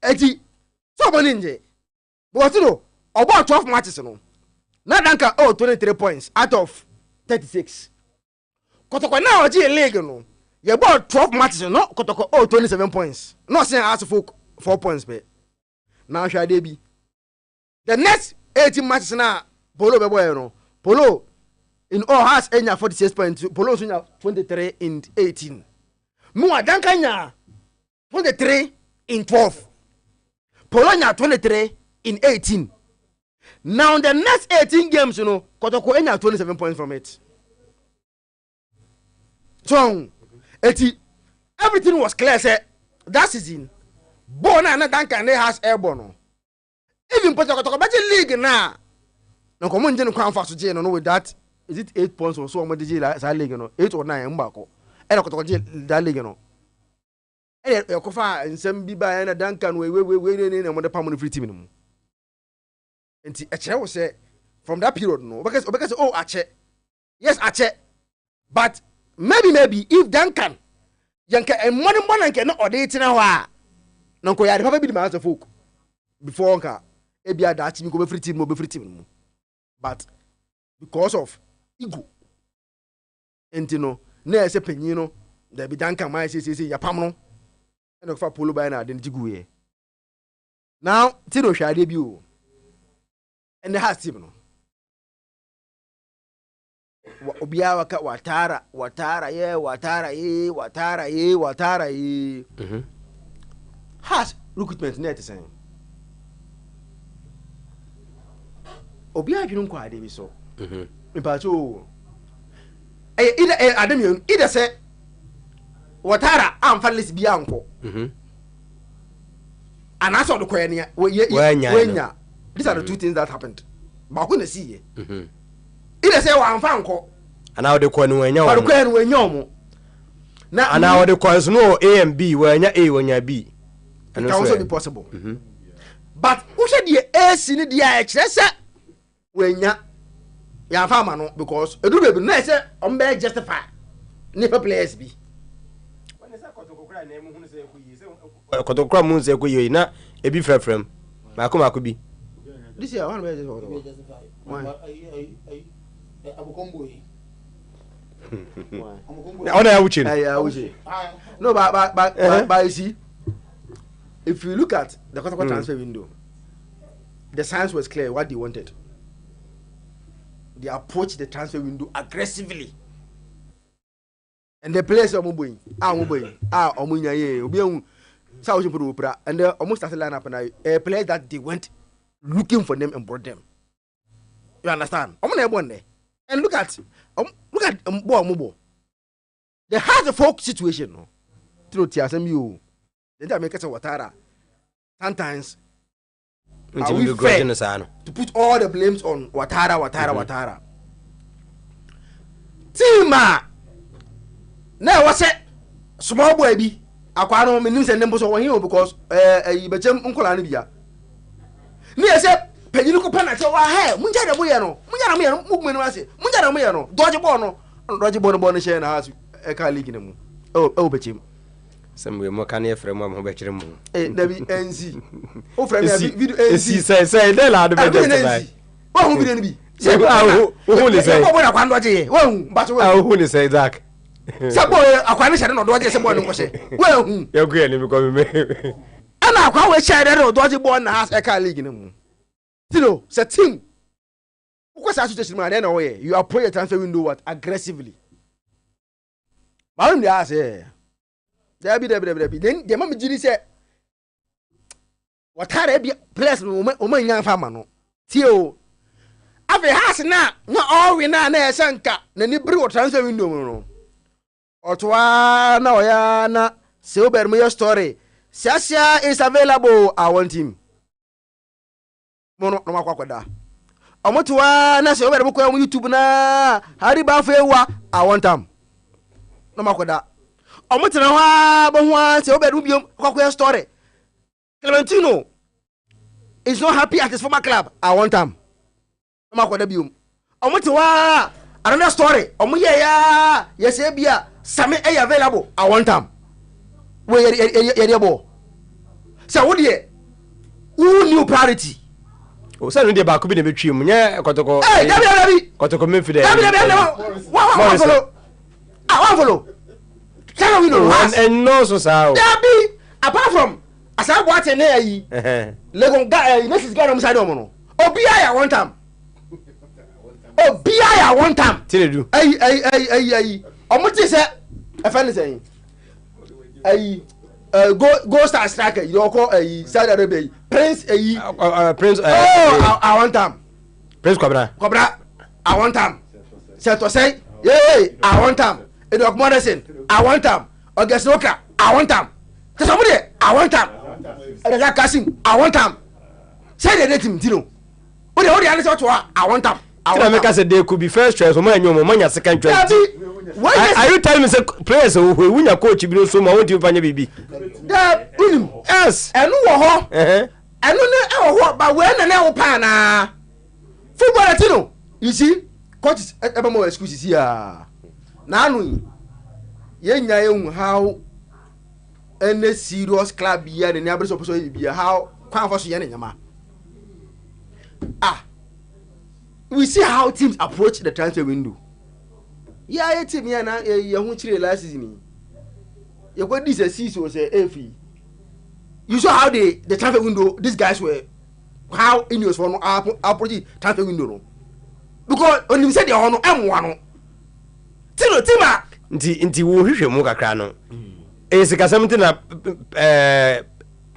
Eti so boni nje. But Tino about 12 matches no. Now Duncan 23 points out of 36. Kotoko now oji league no. You bought 12 matches no. Kotoko 27 points. Not saying as folk 4 points be. Now shall they be. The next 18 matches now Polo be boy no. Polo in all has 46 points. Polo so 23 in 18. Mo Duncan nya 23 in 12. Polo nya 23 in 18. Now the next 18 games, Kotoko enya 27 points from it. So, everything was clear. Say that season, Bona and Duncan they has airborne. Even Kotoko better league now. No come on, crown fast to no with that. Is it 8 points or so? What did you like? League 8 or 9 mbako. And Kotoko that league And Kofa and some Biba and Duncan we in and the permanent free team. And Ache was say from that period no because Ache yes Ache but maybe if Duncan yanka and money can not order it now no ko ya papa be the man of folk before nka e bia that team go be free team but because of ego and na say panyin no there be Duncan my say ya pam no and of Polo by na den jigu here now Tino hwa de bi o and the has team no obia waka watara ye has recruitment net saying obia adwunu kwa ade bi so me pa so either Adam either say Watara am fa list bi anko and I saw the kwenya wenya. These are the two things that happened. But when see either say wa am fa anko and now the kwenu wenya but the kwenu wenya mo na and now the kwenu no A and B wenya A wenya B and it can also be possible but who said the A sin the I wenya ya fa ma no because edu baby na say on be justify nipa players bi kotokura mu nse ko yi na ebi frefrem mako bi this year one be justify abukombo ona ya wuchi no but you see if you look at the Kotoko transfer window the signs was clear what they wanted. They approached the transfer window aggressively. And the players are moving. And they almost started line up and a players that they went looking for them and brought them. You understand? And look at Mboa. They had a folk situation. No? Through TSMU. Then they make us a Watara. Sometimes are we fair to put all the blames on Watara? Tima now what's it? Small boy be akwano means and numbers over here because became uncle Anibia. Near said Penuco Panata, why, Munjana Muyano, Munjana movement was it, Munjana Muyano, Dodge Bono, Roger Bono and has a car leaking him. Oh, Betchim. Some way more canny from one bedroom. Never NZ. Oh, friend, NC say, they are the better. What will be? Say, who is saying? But who is say that? Some boy, a quantion or dodge someone was it. Well, you're great because me. And I can't share or dodgy boy has a car leaking him. You know, set team. What's that situation, man? Anyway, you are playing a transfer window what aggressively. Madam, they say. Then the mama Judy said, what had be place woman young farmer no. Tio Ave has now, not all we now near Sanka, then you bring transfer window. Or twa no yana, silver me story. Sasia is available. I want him. Mono no makwada. Omotwa na silver book on YouTube na Harry Bafewa. I want him. No makwada. Omotina wa bonwa se obedu biom kwakwa story. Clementino is not happy at his former club. I want him. No makwada biom. Omotiwa another story. Omo ya yes bia Sami available. I want him. We ye bo. So what dey? Who new priority? O say no dey ba ko bi na betwi mu nya kotoko. Eh, Dabi. Kotoko menfide. Dabi. Wa follow. Ah, wa follow. Tell we know and no so sao. Dabi apart from asabu ate na yi. Legon guy next guy on side omo no. Obi I want am. Obi I want am. Tinedu. Ay. Omo ti say e fa ni say. Ay go star striker you call Saudi Arabia Prince Prince I want am. Prince Kobra. I want am. Say to say yeah I want am. Edok Morrison, I want him. August Roka, I want him. Somebody, I want him. Edgar Kasim, I want him. Say the name, Tino. What the only answer to I want him. I make us a day could be first choice, or my second choice. Are you telling me, players who win a coach, you so much you find a baby? Yes, and no, and no, but when an hour pana football Latino, you see, coaches ever more excuses here. Nanu yenya how any serious club here the neighbors of be how kwan for so nyama. We see how teams approach the transfer window. Yeah, team here na hu chire last season. You got this season was a you saw how the transfer window these guys were how in your for approach transfer window no. Because when you said they are no M1 Tino Tima nti wo hwehwe mu kakra no sikasam na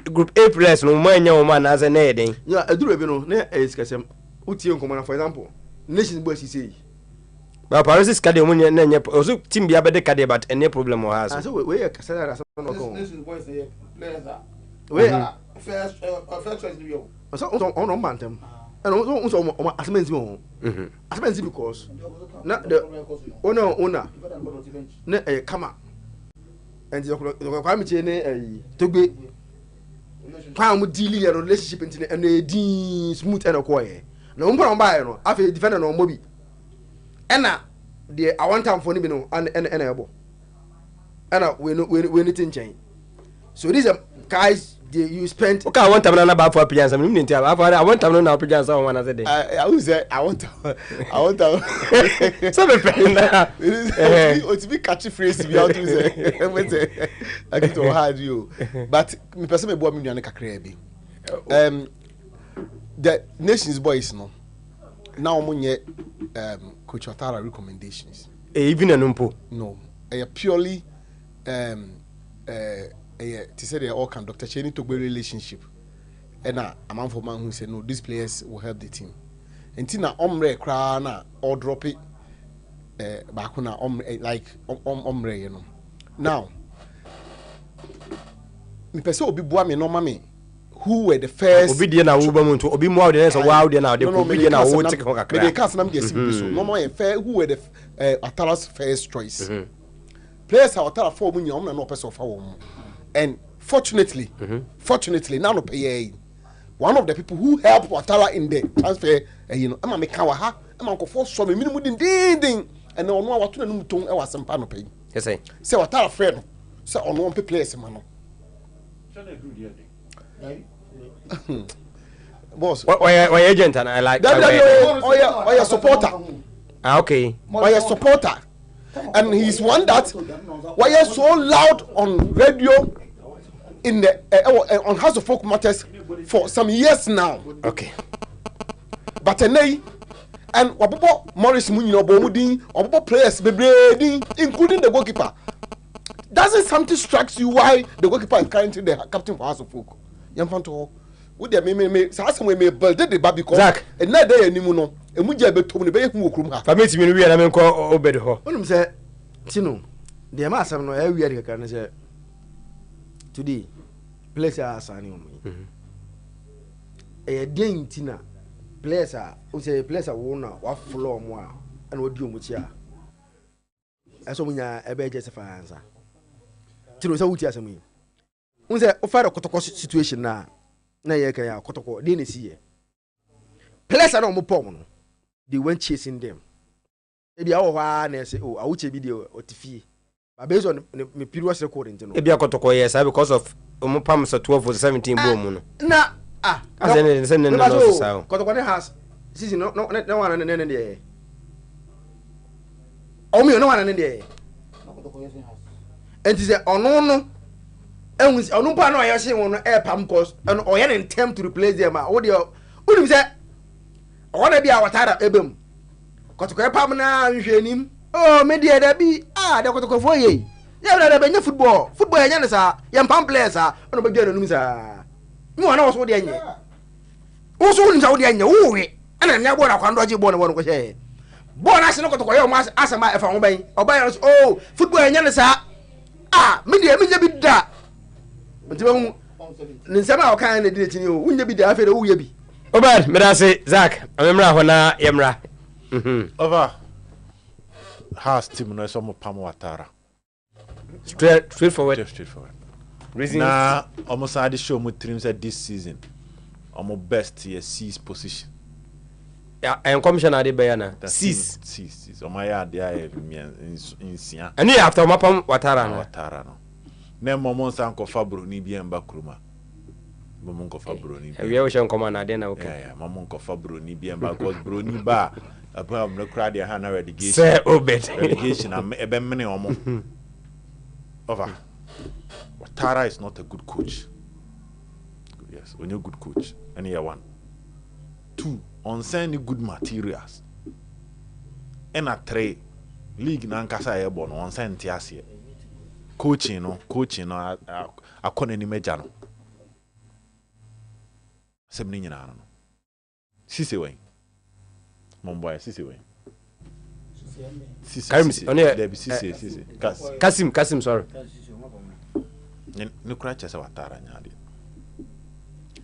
group A players no manya wo ma na ze na yeden ya aduru bi no na sikasam utie nkomo na for example nations boys say But Paris Kade Munya also team be abede Kade but any problem or has. So we are Casella as no go. Boys players are. We are First choice you. so on Bantam. And also Asmenzi. Asmenzi because not the owner. Ne come up. And the kwame chene to be kwam dealing a relationship into and the smooth and quiet. No one buy no after defender no mobi. Ena the I want time for ni no and able. Ena we need in change. So these are guys you spent. Okay, I want time na ba for appearance. I want time na appearance on one as a day. I will say I want so me penda. It's be catchy phrase to be out to say. I get to hard you. But me person me boa me nuane kakra bi. The Nations boys no. Now monye Coach Otara recommendations. Even an umpo. No. Purely to say they all can Dr. Cheney to be relationship. And a man for man who said no, these players will help the team. And Tina omre krana or drop it bakuna omre you know. Now me person obi boa me no mame who were the first obi dey na wo ba muntu obi mo audience so wow dey na dey obi dey na wo take kakra. They can't nam dey so no more who were the Atala's first choice. Players are Atala for mu nyom na no person for wo. And fortunately, now no pay one of the people who helped Watara in the transfer, I'ma make our ha, I'ma go for so many minimum ding, and no one what to no tongue, I was some pan pay. Yes, say Watara friend, so on one players, man. Boss, why agent and I like oh yeah, supporter. Okay. Oh yeah, supporter. And he's one that why are so loud on radio in the on House of Folk Matters for some years now. Okay. But and Wabobo Morris Munino Bomudin, Wabobo players bebredi, including the goalkeeper. Doesn't something strikes you why the goalkeeper is currently the captain for House of Folk? Yamfanto. Would there me some way may build the baby Zach and not there anymore no and would you be told the baby who come for me to be real I call obed ho when say Tino the mass no every can say today place are signing on me a tina place are who say place are one what floor more and what do you much ya as so when a better justify answer Tino so what you ask me who say offer a situation now na ye kan ya kotoko dey na see place na mo pom no they went chasing them e bia wo ha na say oh awuche bi dey otifie but based on me previous recording no e bia kotoko yes because of mo pam so 12 or 17 bom no na as no so kotoko ne has sisi no one na ne dey o mi no one na dey kotoko yes has enti say ono no and we on pa no ayase won no air pam cause and oya in attempt to replace them what dey unim say ona bia Watara ebem kotoko pam na nhwenim oh me dey da bi da kotoko fo ye ya na da benya football enya ne sa ya pam players ona be gya no sa mu ona wo so dey enya wo so unim sa wo dey enya wo we ana nya bo na kwando agi bo na won ko she bo na se no kotoko ye o ma asama e fa ho ban oban oh football enya ne sa me dey me nya bi da ntibamu ninsama okan na direct ni o wunya bi da afere wuya bi obad me da say Zach amemra ho na yemra over has team no so mo pam Watara straight forward reason na almost had show mo trim said this season almost best year 6th position yeah and commissioner de bayana 6 o my yard there in sia and after mapam Watara no na momon san ko fabro ni bi emba kruma momon ko fabro ni we we shan come na den na okay yeah momon ko fabro ni bi emba cause bro ni ba abam no crowd ya na relegation say obed relegation am ebe mene omo over Watara is not a good coach. Yes, when you're a good coach and year 1 2 on sending good materials and a 3 league na nkasa e bon on send tiase coaching no akona ni meja no semni nyina no sisi wen momboy sisi wen Kasim, sorry. No crash as a watara nyadi.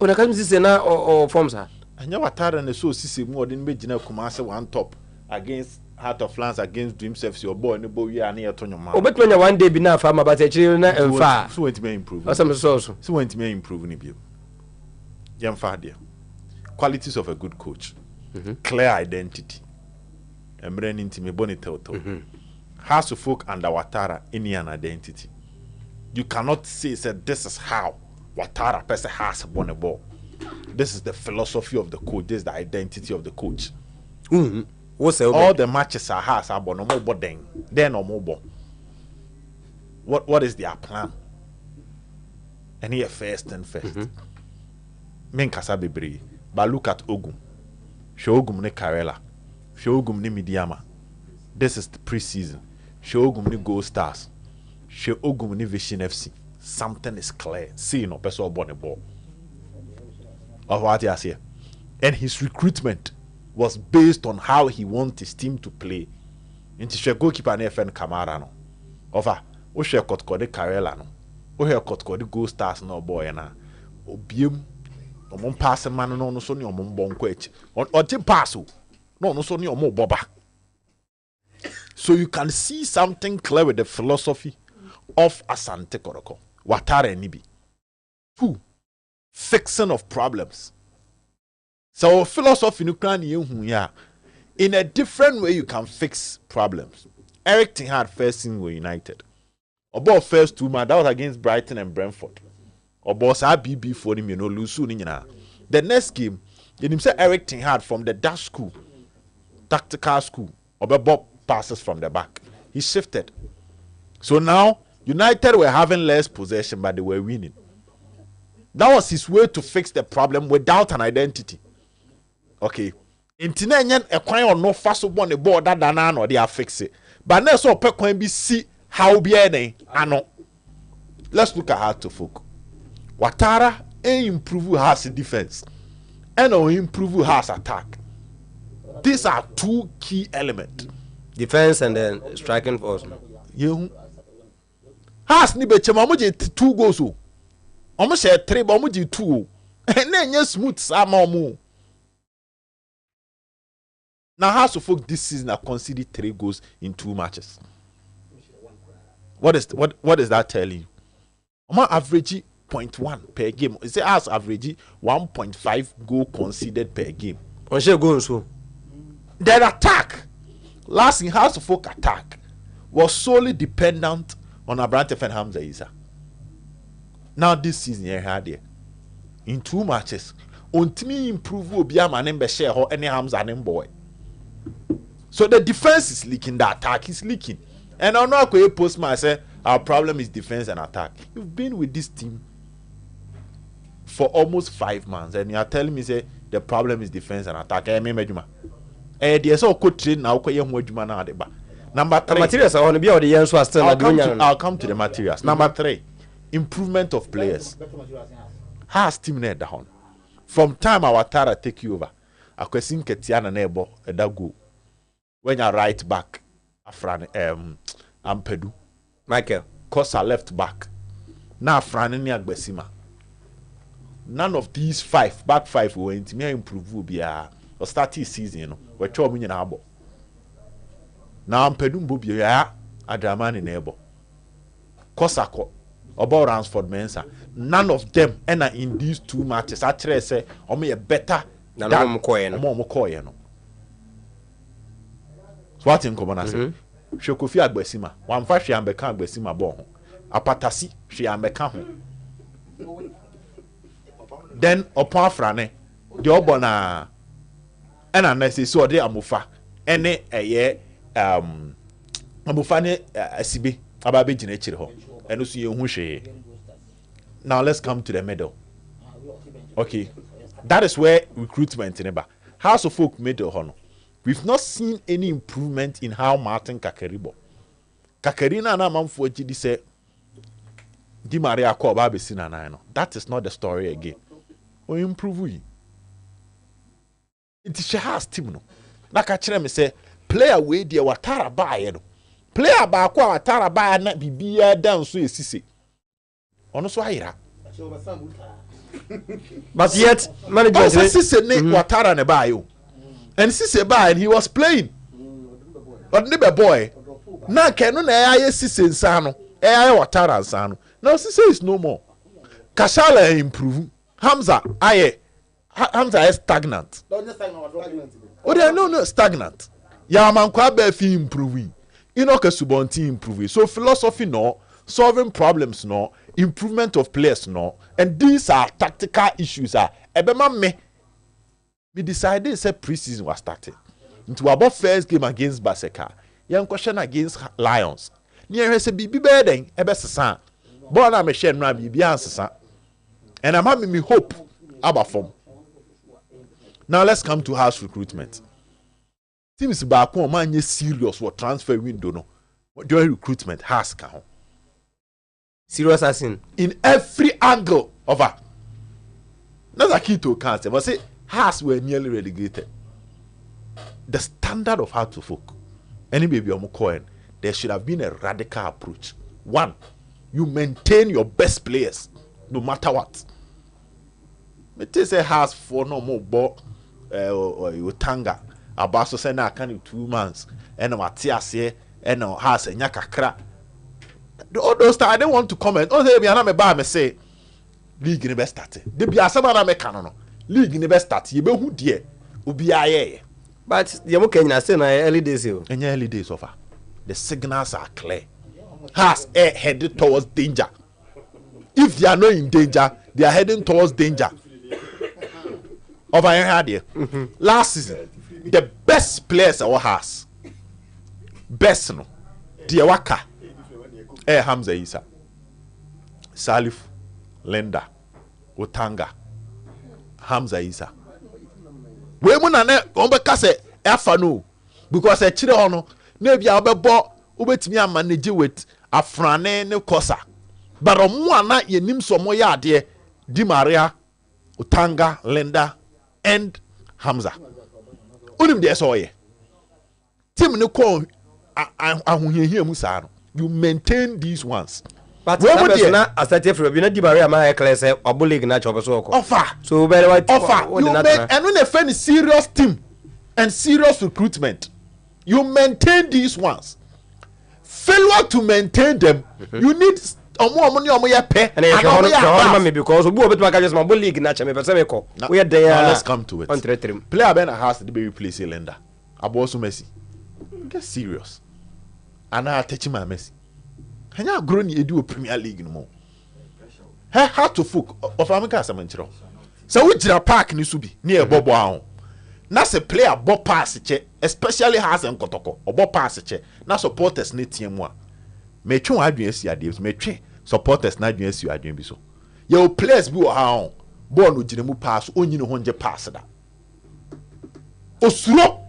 Una Kasim Sise na or forms her. And your watara and the so Sisi more than Majina Kumasa one top against Heart of Lands against Dream Self, your boy, and the boy, and near Tonyo Man. But when you one day be now farmer, but a children and far. So went to improve. Or some so went to improve in you. Young father. Qualities of a good coach. Clear identity. And brain intimate bonnet toto. Has to folk under Watara any an identity. You cannot say this is how Watara person has a bonnet ball. This is the philosophy of the coach. This is the identity of the coach. All the matches are has are no more then no more. What is their plan? And here first. Men kasa bebre. But look at Ogum. Show Ogum ne Karela. Show Ogum ne Midiama. This is the preseason. Show Ogum ne Gold Stars. Show Ogum ne Vision FC. Something is clear. See no person born a ball. Of what he has here. And his recruitment was based on how he wants his team to play. Into she goalkeeper ne FN Kamara no. Over. O she kotkode Karela no. O he kotkode Gold Stars no boy na. Obiem. Omon pass man no so ni omon bonko echi. Oti pass no so ni omon boba. So you can see something clear with the philosophy of Asante Koroko. Watara Nibi. 2. Fixing of problems. So philosophy in a different way you can fix problems. Eric Ten Hag first team were United. About first 2 matches that was against Brighton and Brentford. About BB for him, lose the next game, you say Eric Ten Hag from the Dutch school, tactical school, about passes from the back. He shifted. So now United were having less possession, but they were winning. That was his way to fix the problem without an identity. Okay. Intinenyan ekwan or no fast one the board that danan or they are fix it. But next so pe be see how be any ano. Let's look at how to folk. Watara improve has defense and improve has attack. These are 2 key elements. Defense and then striking force. You has ni be chema mo 2 goals o. Omo share 3 but mo 2. And then smooth sama mo. Now House of Folk this season have conceded 3 goals in 2 matches. What is that telling you? Omo average 0.1 per game. Is it as average 1.5 goal conceded per game? On share goals so. Their attack, last in House of Folk attack, was solely dependent on Abrante and Hamza Isa. Now this season you had there in 2 matches, ontimi improve obi amanem be share ho any Hamza and boy. So the defense is leaking, the attack is leaking. And I know I postman say our problem is defense and attack. You've been with this team for almost 5 months and you are telling me say the problem is defense and attack. There's all could train now. Number 3. Materials are on be the young still I'll come to the materials. Number 3, improvement of players. Has team net down. From time our Tara take you over. A question Ketiana Nebo Edago. When you right back, Afran Ampedu. Michael. Kosa left back. Now Franini Agbesima. None of these 5, back 5 will improve will be or start this season, you know. We're 12 million abo. Now Ampedu Bubi Adramani Nebo. Kosako about Ransford Mensa. None of them enter in these 2 matches. Actually say me a better than Momokoye. No. So what in common I say? Shokofi Agbesima. One fact she ambeka Agbesima bon. Apatasi she ambeka ho. Then upon Frane, the obona and unless so de amufa. Ene eye amufa ne asibe ababe gine chire ho. Eno so ye hu hwe. Now let's come to the middle. Okay. That is where recruitment in eba. House of Folk middle hono. We've not seen any improvement in how Martin Kakeribo. Kakerina na manfo gidi say Di Maria ko ba be sina na no. That is not the story again. O improve yi. It is has team no. Na ka kire me say player we dia watara bae no player ba kwa watara bae na bibia dan so esise ono so ayira but yet manager sise ne watara ne bae o and sise bae and he was playing but ne be boy na kenu na aye sise nsa no aye watara nsa no now sise is no more Kashala improve Hamza is stagnant. No, stagnant. Ya man kwa be fi improving. Inoke subonti improving. So philosophy no, solving problems no, improvement of players no, and these are tactical issues are. Ebema me decided say preseason was starting. Into about first game against Baseka. Young question against Lions. Near say bibi bedeng ebe sesa. Born na me share na bibi ansesa. And I'm having me hope about form. Now let's come to house recruitment. Teams back home man serious for transfer window no. During recruitment has come. Serious as in every angle of her. That's a key to cancer. But say has were nearly relegated. The standard of how to folk. Any baby on coin, there should have been a radical approach. One, you maintain your best players no matter what. Me say has for no more ball or tanga about so say na can in 2 months and Matias and has enya kakra. All those I don't want to comment. Oh say me na me ba me say league ni best start. De bia say na me kan no. League ni best start. Ye be hu de obi aye. But the mo Kenya say na early days yo. Enya early days of the signals are clear. Has headed towards danger. If they are not in danger, they are heading towards danger. Over here, last season, the best players our has best no, Diawaka, Hamza Isa, Salif, Lenda, Otanga, Hamza Isa. We munane ombe kase efano because a chire hono na bia obebo obetimi amanage with afrane ne kosa. But na yenim somo ya ade Di Maria, Otanga, Lenda, and Hamza. Unim de so ye. Team ne ko ahunhehia musano. You maintain these ones. But na asate from Di Maria ma clear say obulig na chobe so ko. Offer. So very what offer. You make and when a serious team and serious recruitment. You maintain these ones. Failure to maintain them, you need money because league let's come to it. Player Ben has to be replaced Lenda. Abosu Messi. Get serious. And I touch my Messi. Can you grow you do a Premier League no more? How to folk of America Samanchiro. So which park needs to be near Bobo. That's a player ball pass especially has and Kotoko or ball pass now supporters need team one. Me try adwin si ade me twe supporters na adwin si adwin bi so your players bi wo ha on ball no gine mu pass onyi ne honje pass da osuro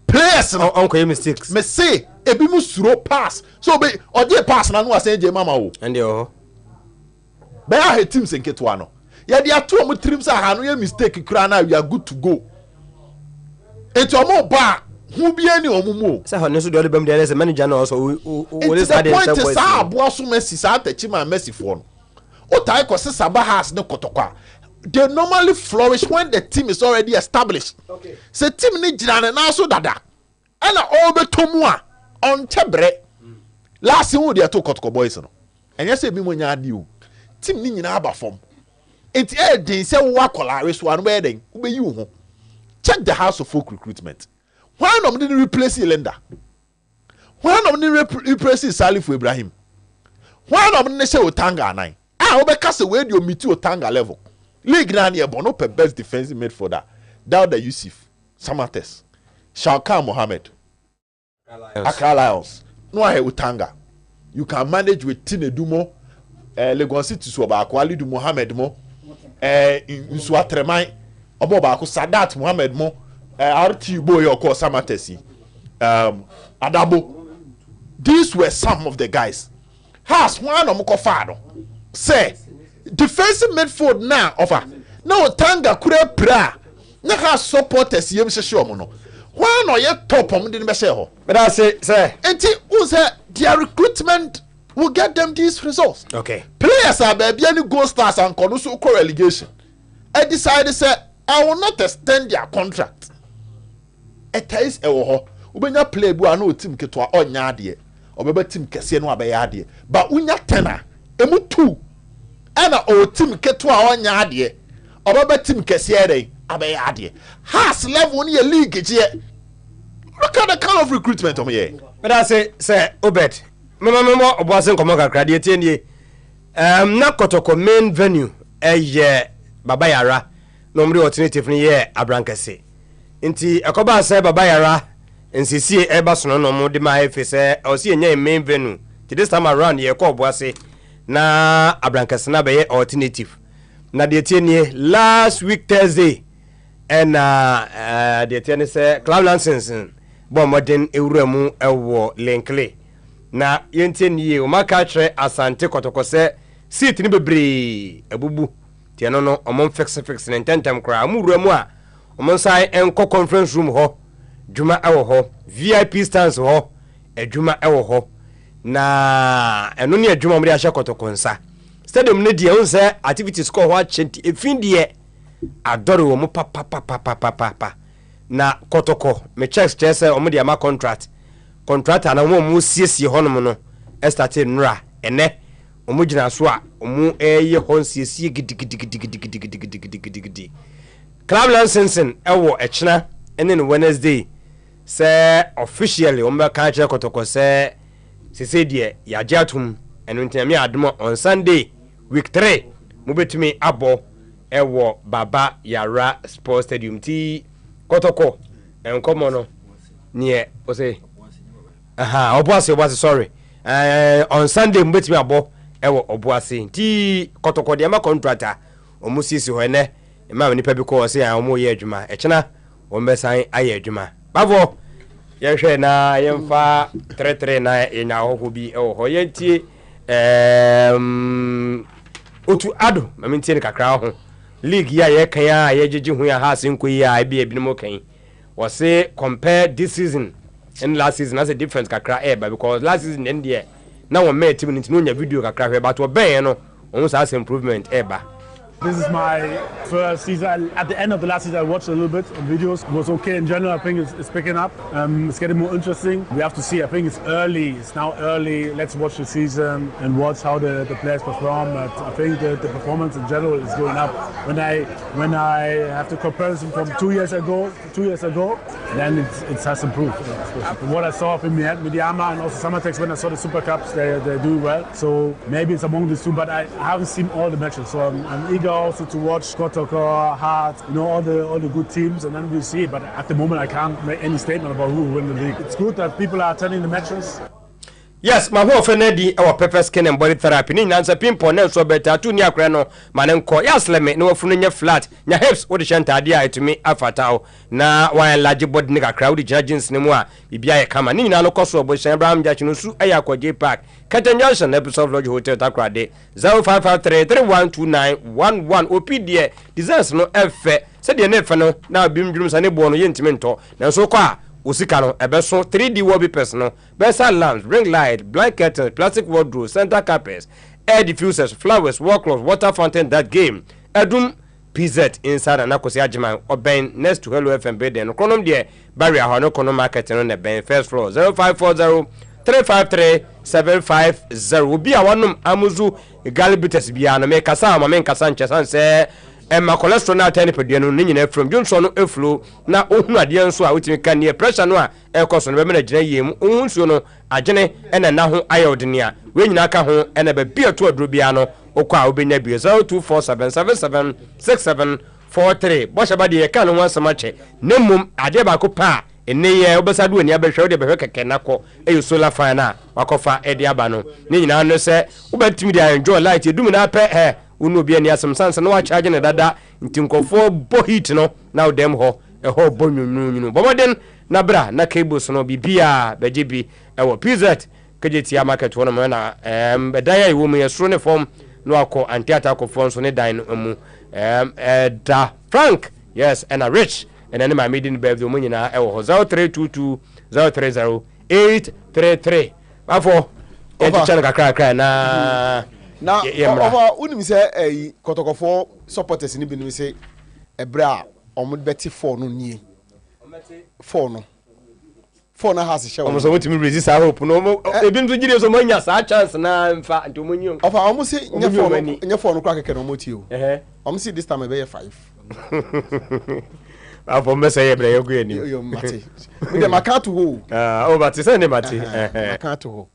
players no onko mistakes me say ebi mu suro pass so be oje pass na no asan je mama wo ande o be a teams nketo no ye dia to mu trims ha no ye mistake kura na we are good to go eto mo ba who be any omumu say hono so do bem there is a manager no also we start the point is abo so Messi sa tachi ma Messi for no o tai ko se Sabahas ne kotokwa they normally flourish when the team is already established. Okay. So team ni jina na so dada ana all betomu a on tebre last year they to kotoko boys no enye se bi mo nya ade o team ni nyina aba form enti den se wo akolare so anu be den wo be yi wo ho check the house of folk recruitment. Why not didn't replace Lenda? Why not didn't replace Salif Ibrahim? Why not didn't say Otanga 9? Ah, Obekase where you meet you Otanga level. League na here bono per best defensive midfielder. Dawda Yusuf, Samates, Shalka Mohammed, Accra Lions. No I Otanga. You can manage with Tine Dumo, Lagos City Swaba, Kwali du Mohammed mo, in Swatremai, Oboba Sadat Mohammed mo. RT boy or call Samatesi, Adabo. These were some of the guys. Has one of Mokofado. Say, defensive midfield now offer. No Tanga Kure Pra. Na has supporters Yem Shomono. why no ye top on the best ho. But I say their recruitment will get them these results. Okay. Players are baby any gold stars and konusu ko relegation. I decided say I will not extend their contract. It is a ho. Ubenya play bu anu team ketwa onya ade. Obeba team kese no abeya ade. But unya tena emu 2 ana o team ketwa onya ade. Obeba team kese ade abeya ade. Has level ni league je. Look at the kind of recruitment on here. But I say Obed. Mama oboasen komo kakra de tie na Kotoko main venue Baba Yara no mri alternative ni Abrankase. Nti ekoba say Baba Yara nsisi eba sono no mo de ma efe say o si enya main venue. This time around ye ko oboase na Abrankase na be alternative. Na de tie last week Thursday and de tie say Club Lansens bo modern ewuramu ewo Linkle. Na yente niye o maka tre Asante Kotoko se seat ni bebre abubu tie no no omon fix na tentem kra amuru mu a omon sai enko conference room ho djuma ewo ho VIP stands ho adjuma ewo ho na eno ne adjuma mri ahye Kotoko nsa stadium ne die unse activities ko ho achenti efin die adore wo mu papa na Kotoko me checks chese omo dia ma contractor na mo siesie honom no estate nura ene omo gina so a omo eye hon siesie gidigidi Club Lansens ewo echna ene no Wednesday say officially omo ka kire Kotoko say sese die ya jatum eno ntemi admo on Sunday week 3 mo betumi abo ewo Baba Yara Sports Stadium ti Kotoko enkomo no nie o say Obuasi sorry. On Sunday mbetimi abo ewo Obuasi. Nti Kotoko de ma contractor omusisi ho ene ma nipa bi ko se omo ye adwuma. Echena ombesan aye adwuma. Bavo ye hwe na yemfa 33 na enya ho bi ewo ho yentie Otu Ado mamintie ne kakra ho. League ya ye kan ya ye gigi hu ya ha senko yi a bi ebinom kan. We say compare this season and last season has a difference kakra because last season in there now one made team into no video kakra but we ben no almost has improvement This is my first season. At the end of the last season, I watched a little bit of videos. It was okay in general. I think it's picking up. It's getting more interesting. We have to see. I think it's early. It's now early. Let's watch the season and watch how the players perform. But I think the performance in general is going up. When I have the comparison from 2 years ago, then it has improved. From what I saw of Mediama and also Summertex when I saw the Super Cups, they do well. So maybe it's among the two, but I haven't seen all the matches. So I'm eager also to watch Kotoko, Hart, all the good teams, and then we'll see. But at the moment, I can't make any statement about who will win the league. It's good that people are attending the matches. Yes, my whole friend our pepper skin and body therapy. Ni nansa pimpo na so better tu ni akra no manenko. Yes, let me no funu nya flat. Nya hips wo de shanta ade to me afatao na wan large body ni kakra wo de jeans ni mu a bibia ye kama. Ni nyina no koso oboshan Abraham Jachi no su aya kwaje park. Curtain Junction episode Lodge Hotel Takrade 0553312911 opd designs no efe se de na efe no na bimdwum sa ne bo no yentime nto na so kwa osika no ebeso 3D wall personal bedside lamps, ring light, blind curtains, plastic wardrobe, center carpets, air diffusers, flowers, wall clocks, water fountain, that game edum PZ inside and akosi agima oben next to Hello FM bed no konom de barrier ho no konom market no na ben first floor 0540-353-750 obi a wanum amuzu galibites bia no me kasa ma men kasa nchesan se emma cholesterol na tani pedie no nyina from Johnson no eflo na ohunu ade nso a wotimi kan ne pressure no a ekoso no be me na gina yem ohun nsuo no agene ena na ho ayodene a we nyina ka ho ena be bia to aduro bia no okwa obenya bia 0247776743 bo shaba de kan no wansamache nemmum ade ba ko pa ene ye obesadu ani abehwe de behwe keke nako eyo solar fan na wakofa ede aba no ne nyina no se wobetimi de enjoy light edum na pe unu obi ani asem sansa no wa charge ne dada ntinkofo bo heat no na dem ho ho bo nyunu bomoden na bra na cables no bibia bejebi ewo PZ kejeti market wono mo na bedaya iwo mu yesro ne form no akọ antiata akọ form so ne dan mu da Frank yes and a rich and then my meeting birthday mo nyina e wo ho 0322 030 833 bafo e ti chana kakra na over unim say kotokofo supporters ni bi ni say ebra omo beti 4 no nie 4 no has show omo so wotimi resist hope no ebi nso gide so manya sa chance na mfa nto monyi ofa omo say nya 4 no kwa keke no moti o omo say this time e be 5 afọ mmesa ye bre yogu ani yo mate me dem account ho o but say ne mate account ho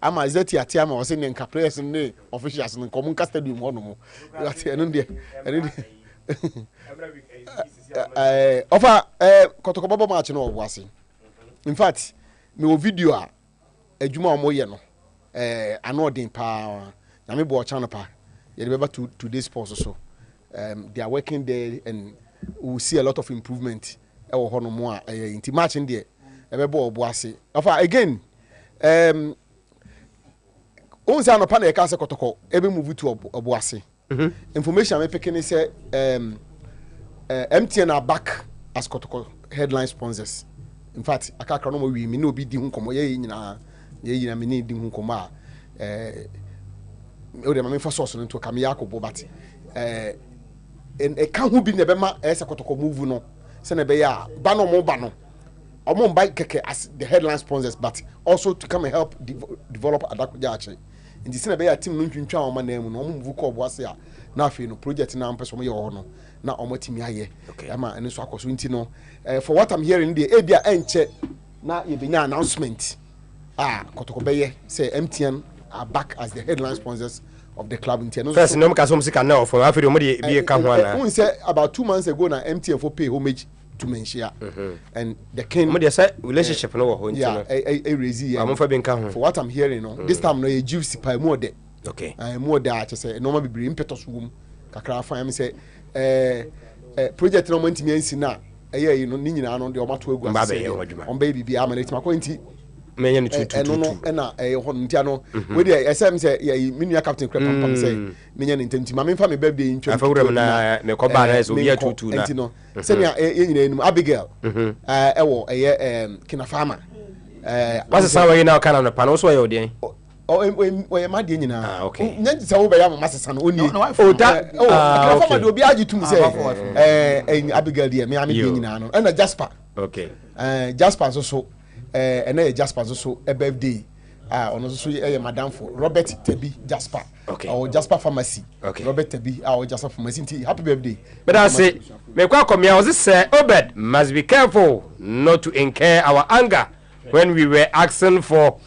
ama zeti ati ama o say ne nka players ne officials ne komun ka stadium ho no mo ati enu de ofa kotoko bobo match no obuase in fact me o video a adwuma omo ye no anodin pa na me bo channel pa ye be ba to this sports so they are working there and we will see a lot of improvement e wo ho no mo a inti match in there e be bo obuase ofa again on say no pa na e ka se kotoko e be move to obuase information me picking say MTN are back as kotoko headline sponsors. In fact, akakra no mo wi mi no bi di hu komo ye nyina me ni di hu komo a o de ma me fa source no to kam yakobo but e ka hu bi ne be ma ese kotoko move no se ne be ya ba no mo omo mba keke as the headline sponsors but also to come and help develop adakuja ache in the se ne be ya team no ntwintwa o ma na mu no omo move ko obo ase a na afi no project na ampeso mo ye ho no na omotimi aye ama ene so akoso nti no for what I'm hearing the ebia enche na yebenya announcement kotoko beye say MTN are back as the headline sponsors of the club in Tiano. First no mkaso msika na for afiri mo de be ka ho ana we say about 2 months ago na MTN for pay homage to Menshia and the king mo de say relationship no wo ho nti no raise am fa be nka ho for what I'm hearing no this time no ye juicy pie more de okay more da che say no ma bibiri impetus wum kakra fa am say project no mantimi ansi na eye no ni nyina no de o mato egu ase on baby bi amanate makwenti menya ni tutu no na ho ntia no we dey SM say minua captain crep pam say menya ni ntamti ma memfa me birthday ntwa afa wura na me ko ba na so ya tutu na no say me nyina enum Abigail ewo eye kina farmer wasa sawa yi na kana no pa no so ya odi o ma de nyina okay nyanti sa wo be ya masesa no oni o da kina farmer de obi agi tum say Abigail de me am de nyina no na Jasper okay Jasper so and Jasper so a birthday ono so madam for Robert Tebi Jasper or Jasper Pharmacy Robert Tebi or Jasper Pharmacy happy birthday but I say me kwa komia was say Obed must be careful not to incur our anger when we were asking for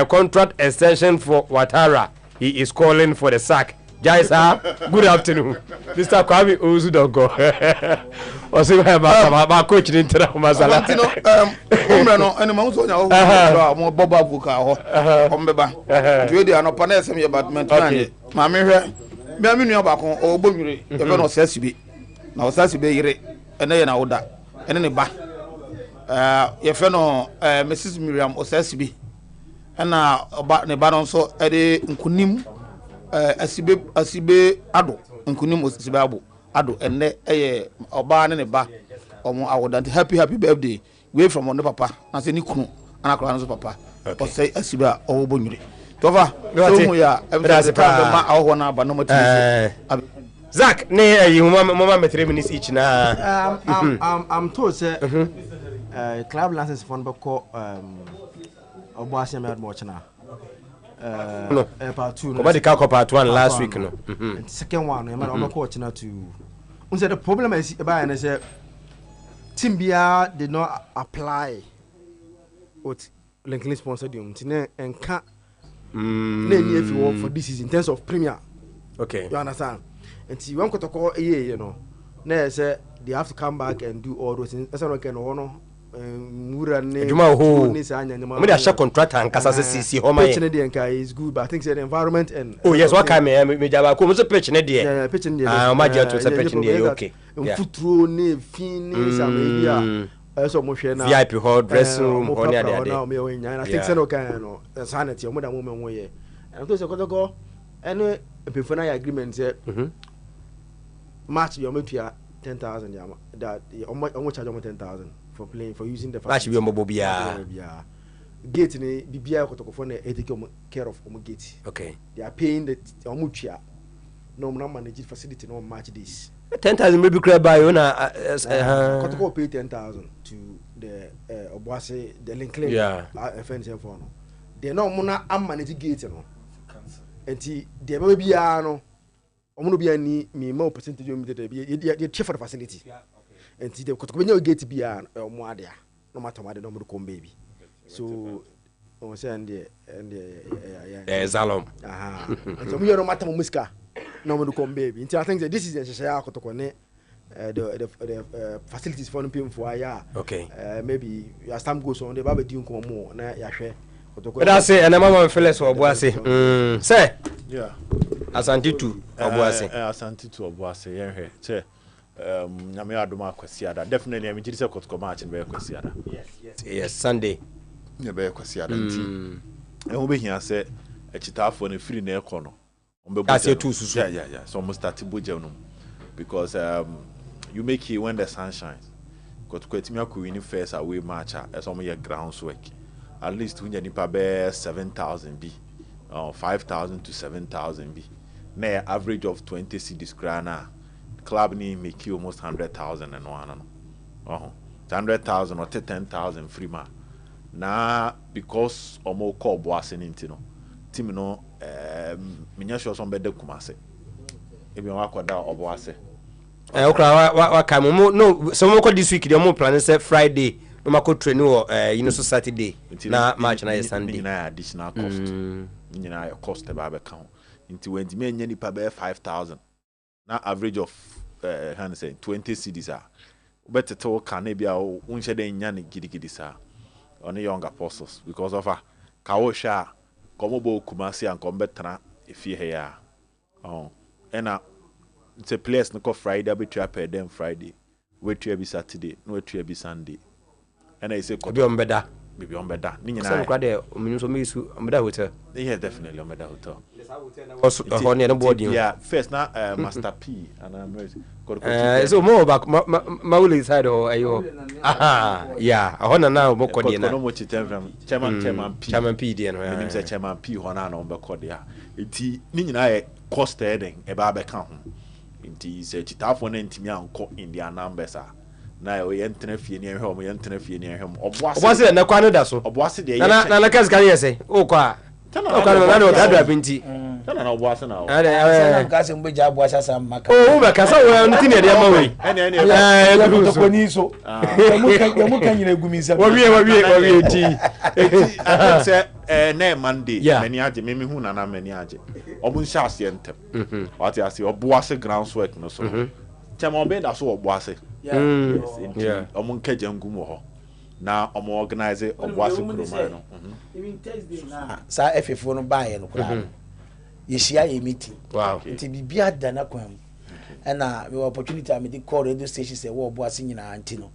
contract extension for Watara. He is calling for the sack. Jaisa, good afternoon. Mr. Kwame Ozudogo. Osi ba coach ni tira masala. Umra no ene ma so nya ho mo boba buka ho. Ombeba. To dey anopa na esem ye badminton. Ma me hwe. Bia me nua ba kon ogbonwire. Ye fe no sasibe. Na osasibe yire. Ene ye na woda. Ene ne ba. Ye fe no Mrs. Miriam osasibe. Ena oba ne ba no so ede nkunim asibe ado nkunim asibe ado enne eye oba ne ba omo awoda happy birthday we from on papa na se ni kunu anakora no papa o say asibe owo bonwire tofa so mu ya every time ma awo na ba no mati Zach ne yi mama me 3 minutes each na I'm told say club license fund bako obo asem yard mo chana no part 2 no the call part 1 last week no and second one e man obo chana to unse the problem is about and say team bia did not apply what Lincoln sponsored you ntine enka na ni if you for this season in terms of premier okay you understand and you want to call you know na say they have to come back and do all those things as no can no mura ne juma ho me dey share contract and kasa se CC ho man pitch ne dey nka is good but I think say the environment and oh yes what kind me jaba ko mo so pitch ne dey yeah pitch ne dey o ma je to say pitch ne dey okay futuro ne fin ne some area so mo hwe na VIP hall dressing room ho ne ade na me we nya I think say no kan no sanity mo da mo me ho ye and to say ko ene pefo na agreement say match yo metua 10,000 that almost charge almost 10,000 for playing for using the That should be Mobobia. Gate ni bibia kotokofo na take care of gate. Okay. They are paying the omutua. No manage facility no match this. 10,000 maybe crab by you na kotoko pay 10,000 to the Obuasi the Linkley FNCF for no. They no muna am manage gate no. Enti they bibia no omuno bia ni minimum percentage of the chief for the facility. Enti the kotoko gate bia omo ade no matter what no mo come baby. So on say and Zalom. And so we no matter muska no mo come baby. I think that this is the share kotoko ne the facilities for paying for okay. Maybe as time goes on the baba do come more na ya hwe kotoko. But I say and mama Felix Obuasi. Say. Yeah. Asante to Obuasi. Asante to Obuasi yen hwe. Say nyame adoma kwasiada. Definitely am gidi say kotoko match be kwasiada. Yes, Sunday. Yeah, be kwasiada nti. Ehun be hia say echitafo na free na ekono. Yeah. So almost start budget no. Because you make it when the sun shines. Because kwetimi akowini first away match as some your grounds work. At least when you nipa be 7,000 B. 5,000 to 7,000 B. Na average of 20 cedis krana. Club ni make you almost 100,000 and one. 100,000 or 10,000 free ma. Na because omo call boss in intino. Team no minya sure some bede kumase. Ebi wakoda oboase. Okra wa kai mo no so mo ko this week dey mo plan say Friday no mako train or so Saturday na match na Sunday na additional cost. Nyina cost e ba be count. Nti wenti me nya nipa be 5,000. Na average of 20 cedis a. Better to can e bia unhye den nya ne gidigidi sa. On the young apostles because of Kawosha Komobo Kumasi and Combetra if you here. And it's a place no Friday, be trapper them Friday, wait to be Saturday, no wait to be Sunday. And I say, be on better. Maybe on better. Nina, hotel. Yeah, definitely on better hotel. Yeah, first now, Master P and I'm so more about Mauli side or ayo. Aha, yeah, I want to know more Cordiana. No much from Chairman P. And say Chairman P. Honan on Bacodia. It Nina cost heading a barber count. It is a chitaf one intimia in their numbers. Now we enter near home, we enter near him. Or was it? No, Canada, so. Or was it? Nana can you say? Oh, qua. Canada, Binti. No, was now. Cousin with job was some Maca. Oh, Macasa, I'm thinking the other way. Ne Monday, many aje, mimi huna na many aje. Obun shasi ente. What I say, obuase groundswork no so. Chama be da so obuase. Yeah. Omun keje ngumo ho. Na omo organize obuase kuroma no. Even Thursday na. Sa FF no buy no kura. Ye share a meeting. Wow. Nti bibia da na kwam. And we opportunity I call radio station say wo boase nyina antino.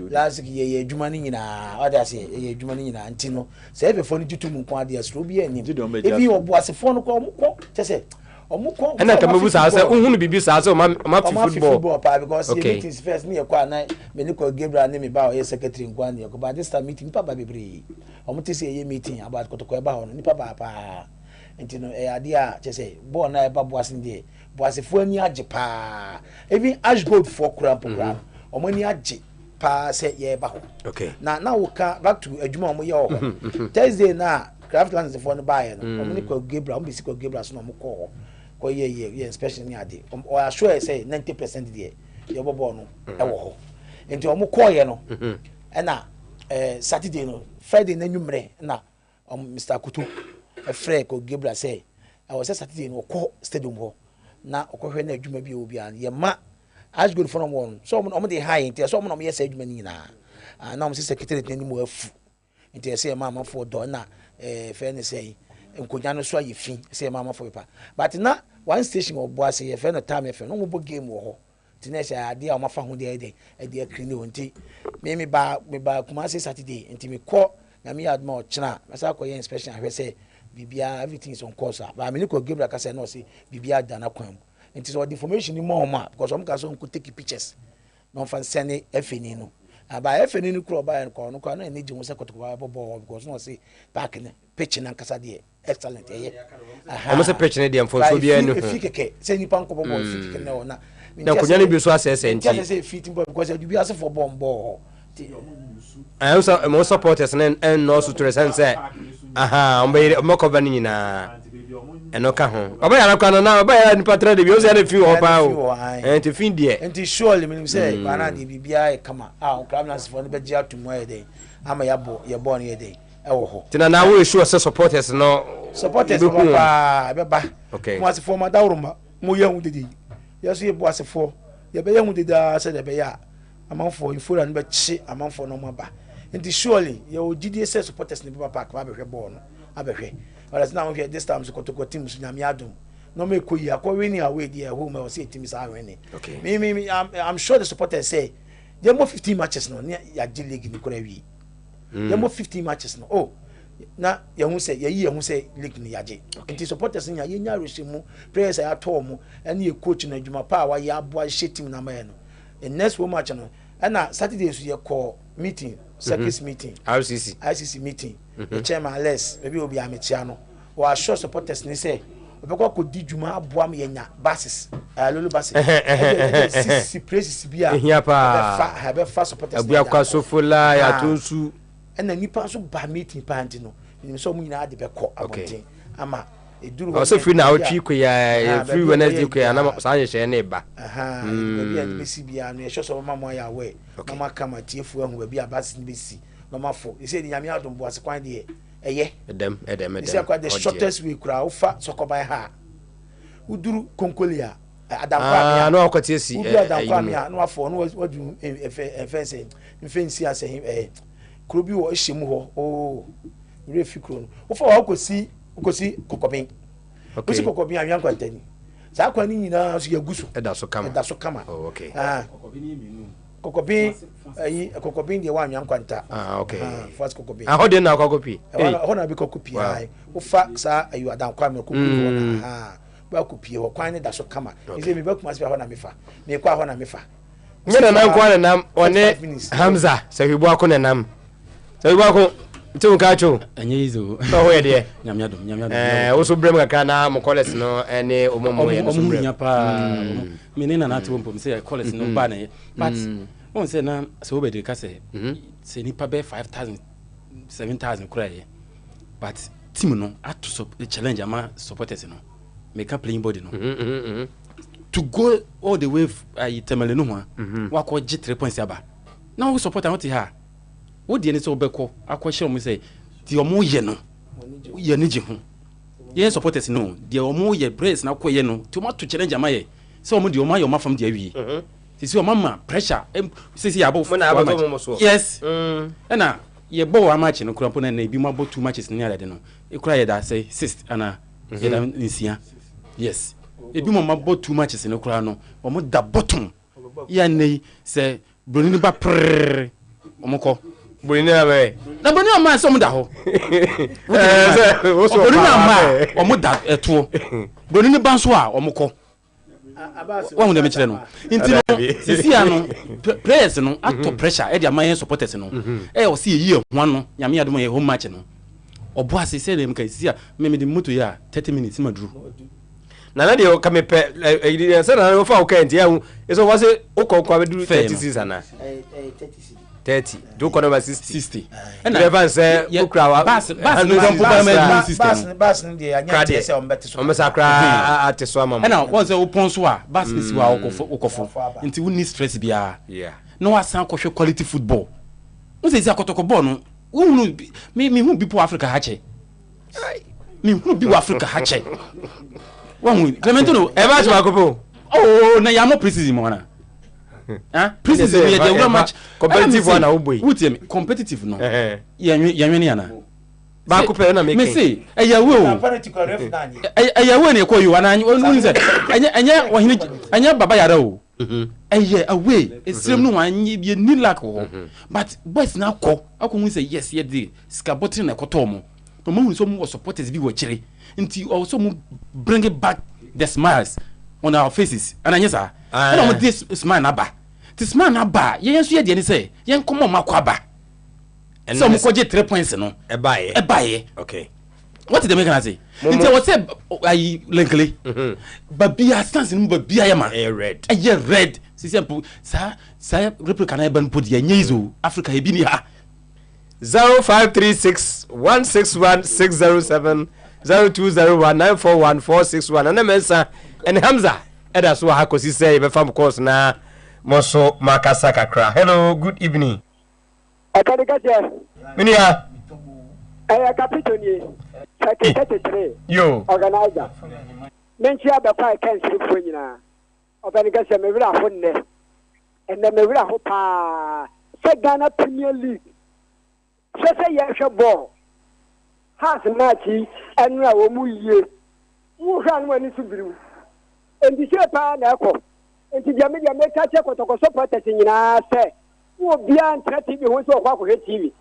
Last ye adwuma ni nyina, what I say, ye adwuma ni nyina antino. Say be phone tutu mu kwa dia stro bi anim. If you boase phone ko omko, say omko. And I can move say unhunu bibi say ma football pa because ye meetings first me kwa na me ni ko Gabriel na me ba o secretary ngwa na ko ba this time meeting pa ba bebre. Omo say ye meeting about kotoko e ba ho ni pa pa. Ntino e ade a say ball na e ba boase ndi boase fo ani age pa even ashgold for program omani age pa say ye ba ho okay na wo ka back to adwuma omo ye ho Thursday na craftlands for no buy no omani ko Gabriel ombi si ko Gabriel so no mo ko ye inspection ni ade o assure say 90% there ye bobo no e wo ho enti omo ko ye no e na Saturday no Friday na nwumre na Mr. Kutu a friend ko Gabriel say I was Saturday no ko stadium ho na okohwe na adwuma bi obi an ye ma as good from one so omo dey high enti so omo no yes adwuma ni na na omo secretary ni mo afu enti say mama for do na friend say enkonya no so ayefi say mama for paper but na one station of boss say friend no time friend no mo bo game wo ho ti na say ade a o mafa ho dey dey clean enti me ba kuma say Saturday enti me call na me adma o china asa ko ye inspection ahwe say bibia everything is on course but me ko Gabriel ka say no say bibia da na kwam enti so the information ni more ma because some ka so take pictures no fan sene efeni no aba efeni no kro ba ko no na ni jimu se kotoko bo because no say back in pitch na nkasa de excellent almost a pitch ne de for so bia no fikeke se nipa nko bo fikeke na ona na kunya ne bi so asese nti say fit because you be as for bomb I also more supporters and no so to sense ombe cover ni na eno ka ho oba ya kwa na oba ya ni patra de bi o se na fi ho pa o enti fin de enti surely me say bana de bibia e kama criminals for no be gia to mo e dey ama ya bo ne e dey e wo ho tina na we sure say supporters no pa be ba mo asefo ma dawruma mo ye hu de yeso ye bo asefo ye be ye hu de da se de be ya amanfo infora no be chi amanfo no mo ba enti surely ye o gidi say supporters ni papa ba be hwe ball no abehwe but now here this time so kotoko team so nyame adom no me koyi akwa ni away there home I say team is winning okay me I'm sure the supporters say there more 15 matches no ya G league ni kora wi there more 15 matches no oh na ye hu say ye hu say league ni yaje enti supporters nya ye nya resimu players ya to mu ene ye coach na adwuma pa wa ya abo she team na ma no the next one match no na Saturday so ye call meeting circus meeting ICC meeting the chairman less maybe obi amechia no or assure supporters ni say obekwa ko di dwuma aboa me yenya basis lolo basis six places bia have fa supporters abua kwa sofola ya tonsu na nipa so ba meeting panti no ni so mu nyina de bekọ abonten ama eduru ho so free na otwi ko ya free Wednesday ko ya na sa ye na ba bia ni besi bia no ye so mama ya we mama kama tiefu ahu bia basis ni besi mama fo e say nyame adom bo ase kwan de eye edem say kwa the shortest way kura ufa sokoban ha uduru konkolia adankwa no akwati si adankwa mi no afo no wadu efense mfensi ase krobi wo ehemu ho refi kro no ufa wa kosi kokobin kosi kokobin anwan kwantani sa kwa ni nyina so yagusu eda so kama okay kokobin de wa anwan kwanta okay first kokobin ho de na kokopi ho na bi kokopi ufa sa ayu adankwa mi kokopi ho ba kopi ho kwan ne da so kama ise mi ba kuma se ho na mefa me kwa ho na mefa nyena na kwa nam one Hamza sahibu ako na nam sahibu ako ntu ka cho anye izo so ho ye de nyame adom wo so brem kaka na mo college no ene omomo ye no so brem nya pa menina na ati wompo se college no ba na but on say na so obedi ka say se ni pa be 5000 7000 kuraye but team no atu so challenge ama supporters no make up playing body no to go all the way temele no ho wa ko gi 3 points aba na wo supporter what ha wo die ni so obekọ akọ hye mo say di omo ye no ye ni gi ho ye supporters no di omo ye brace na ko ye no to ma to challenge ama ye so omo di omo ayo ma fam di awi sisi o mama pressure sisi ya bo yes na ye bo match no kura po na bi ma bo 2 matches ni alade no e kura ye da say 6 ana ye da nsia yes e bi mo ma bo 2 matches no kura no o mo da bottom ya nei say broni ba prrr o mo ko broni na be na broni o ma so mo da ho broni na ma o mo da eto broni ba so a o mo ko wa hu dem kire no inti no sisi ano players no ato pressure e dia man supporters no o si yi ho no nyame adom ye home match no obo ase se dem ka sisi a me de moto ya 30 minutes maduru na de o ka me pe se na o fa o ka ntia hu eso wa se o ko kwa be duru 36 ana 30 do ko no 60 and even say ukra wa bas no don put my system bas ndi anya tie se o mbete so o mesakra ateso amam na won say o pon so a bas ni si wa okofo nti we need stress bia no asan ko hwe quality football won say akotoko ball no won me hu people Africa ha che me hu people Africa ha che won Clemento no e ba so akopo na ya mo precision mo na precision ye dey match competitive one na oboy wuti competitive no yanwe ni ana ba ko pe na make me say eyawe o eyawe ne ko yo ana onu say anya ohine anya baba yara o eye away esrem no anye bi ni lack ho but boys na akọ say yes ye dey skabotin na ekoto mo to mo so mo supporters bi wo kire nti also mo bring back the smiles on our faces and anya sa and mo this smile na ba this man aba yen so ye de ni say yen komo makwaba so mo koje 3 points no e okay what did they make an say it was say I linkly but be a stance in but be I am red simple sa replica na ban put ye nyizo Africa e bi ni ha 0536161607 0201941461 and mensa and Hamza eda so ha kosi say be fam course na moso makasa kakra. Hello, good evening. Minia Capitoni, Secretary, yo, organizer. Menchia the Pai Council Funina, of Anigas Mevra Hunne, and the Mevra Hopa, Ghana Premier League. Say Yasha Ball has Nachi and Raomu, who ran when it's blue. And the Shepa Nako, and the Jamaica make a check what I was supporting in our say, who will be on 30 who so walk with TV.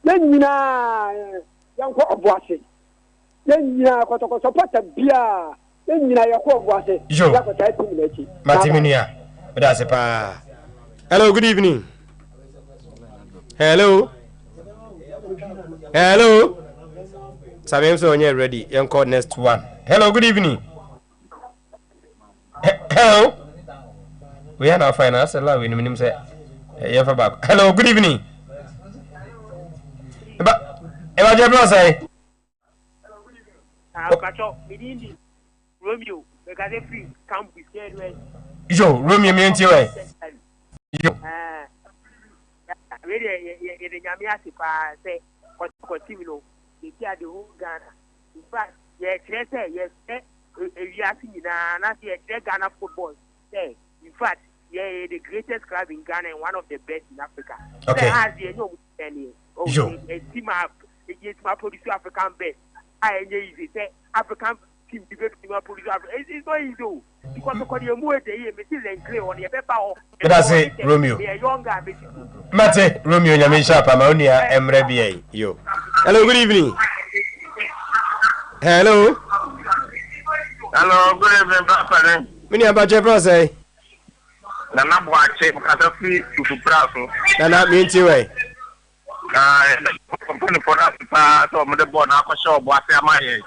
Then you know, young Bossy. Then you know, what I support a beer. Then you know, your Bossy. Matiminia, but that's a pa. Hello, good evening. Hello. Sabem so you're ready. Young call next one. Hello, good evening. Hello. We are now finance. Hello, we need say. Hello, good evening. Eba Jebro say. Romeo, because every camp is scared. Yo, Romeo me enti we. Yo. Really, Yamiasi say, continue. The whole Ghana. In fact, yes, yes, we are seeing not yet Ghana football. Say, in fact, yeah, the greatest club in Ghana and one of the best in Africa. Okay. A team up against my producer African best. I say African team debate team producer. It's not easy because the more they and clear on your paper. That's it, Romeo. Mate, Romeo, Yamisha, Pamonia, Emre yo. Hello, good evening. Hello, good evening, Papa. Mini about your brother. Nana Boache, Casafi, to Praso. Nana, me and you. For us, so I'm the born up a show, what am I? You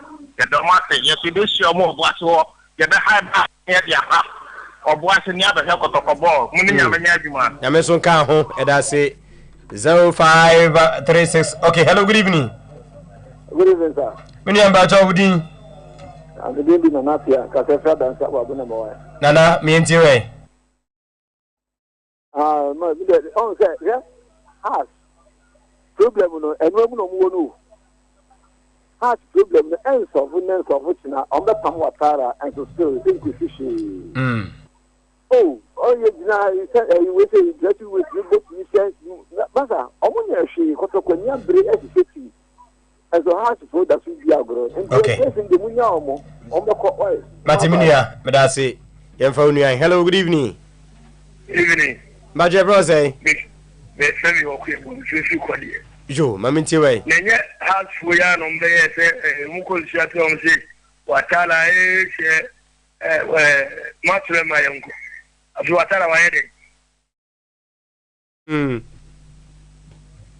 don't want to say, yes, you do show more what's all. You don't have that or what's in the other help of a ball. Yameson Kaho, and I say 0536. Okay, hello, good evening. Good evening, sir. Mini about your wedding. I'm the baby Nanapia, Casafa, and Sababuna. Nana, me and you. Oh, yeah, has problem, and no one has problem, the ends of which now on the Pamwatara and to still think we fishy. Oh, you said you wait a dirty with you, but you said, Mother, I wonder she got a Konya Bray as a city. As a house food that we be agro. Okay. The Munyamo on the court. Matiminia, but I say, hello, good evening. Evening. Major Rose. Very okay, Joe, Mammy way. Nanya has Fuyan on the Mukul Shatom say, Watala much my uncle. Of Watala, my headache.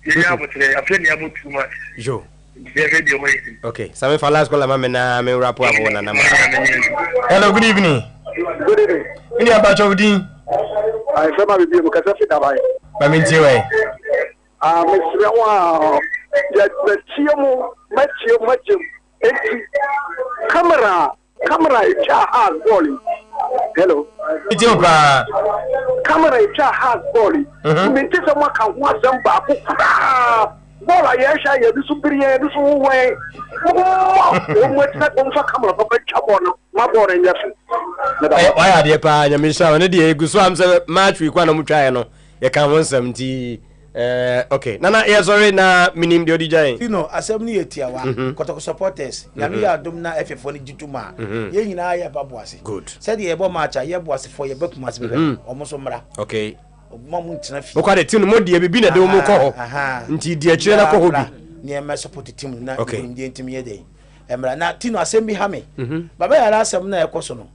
Yeah, but I feel you too much. Joe. Okay, some of our last call, Mamma, may wrap up one another. Hello, good evening. Good evening. Any about your dean? I said, my baby, because I feel away. Mammy way. Mr. Wow, the Chiamo, Matchim, camera, hard bowling. Hello. Camera, hard bowling. Maintain someone can watch them back. Ball, I shall you superior this way. What's that one for camera for Chabon? My boy, and yes. Why are you, Pa? You miss out on the day. Guswam's match with one of Muchano. You can't want some tea. Okay. Nana, yes, sorry, na minim the ODJ. You know, assembly etiawa, Kotoko supporters. Yami Adumna F4 Jituma. Ye na ya babuasi. Good. Said the ebo matcha, ye boasi for your book must be almost somra. Okay. Mamuntina. Oka de tin mo de bi na de mo ko. Nti de akire na ko hobi. Near my support team na in the intimate day. Emra na tino assembly hame. Baba ya asem na ekoso no.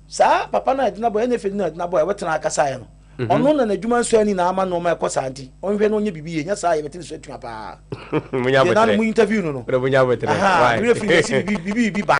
Sa papa na edina boy anything na boy wetin aka sai no. ono na adwuma nso ani na ama no ma ekọ santi onhwe no onye bibi ye nya sa ye beti so atua pa munya betre na mu interview no munya betre aha bibi ba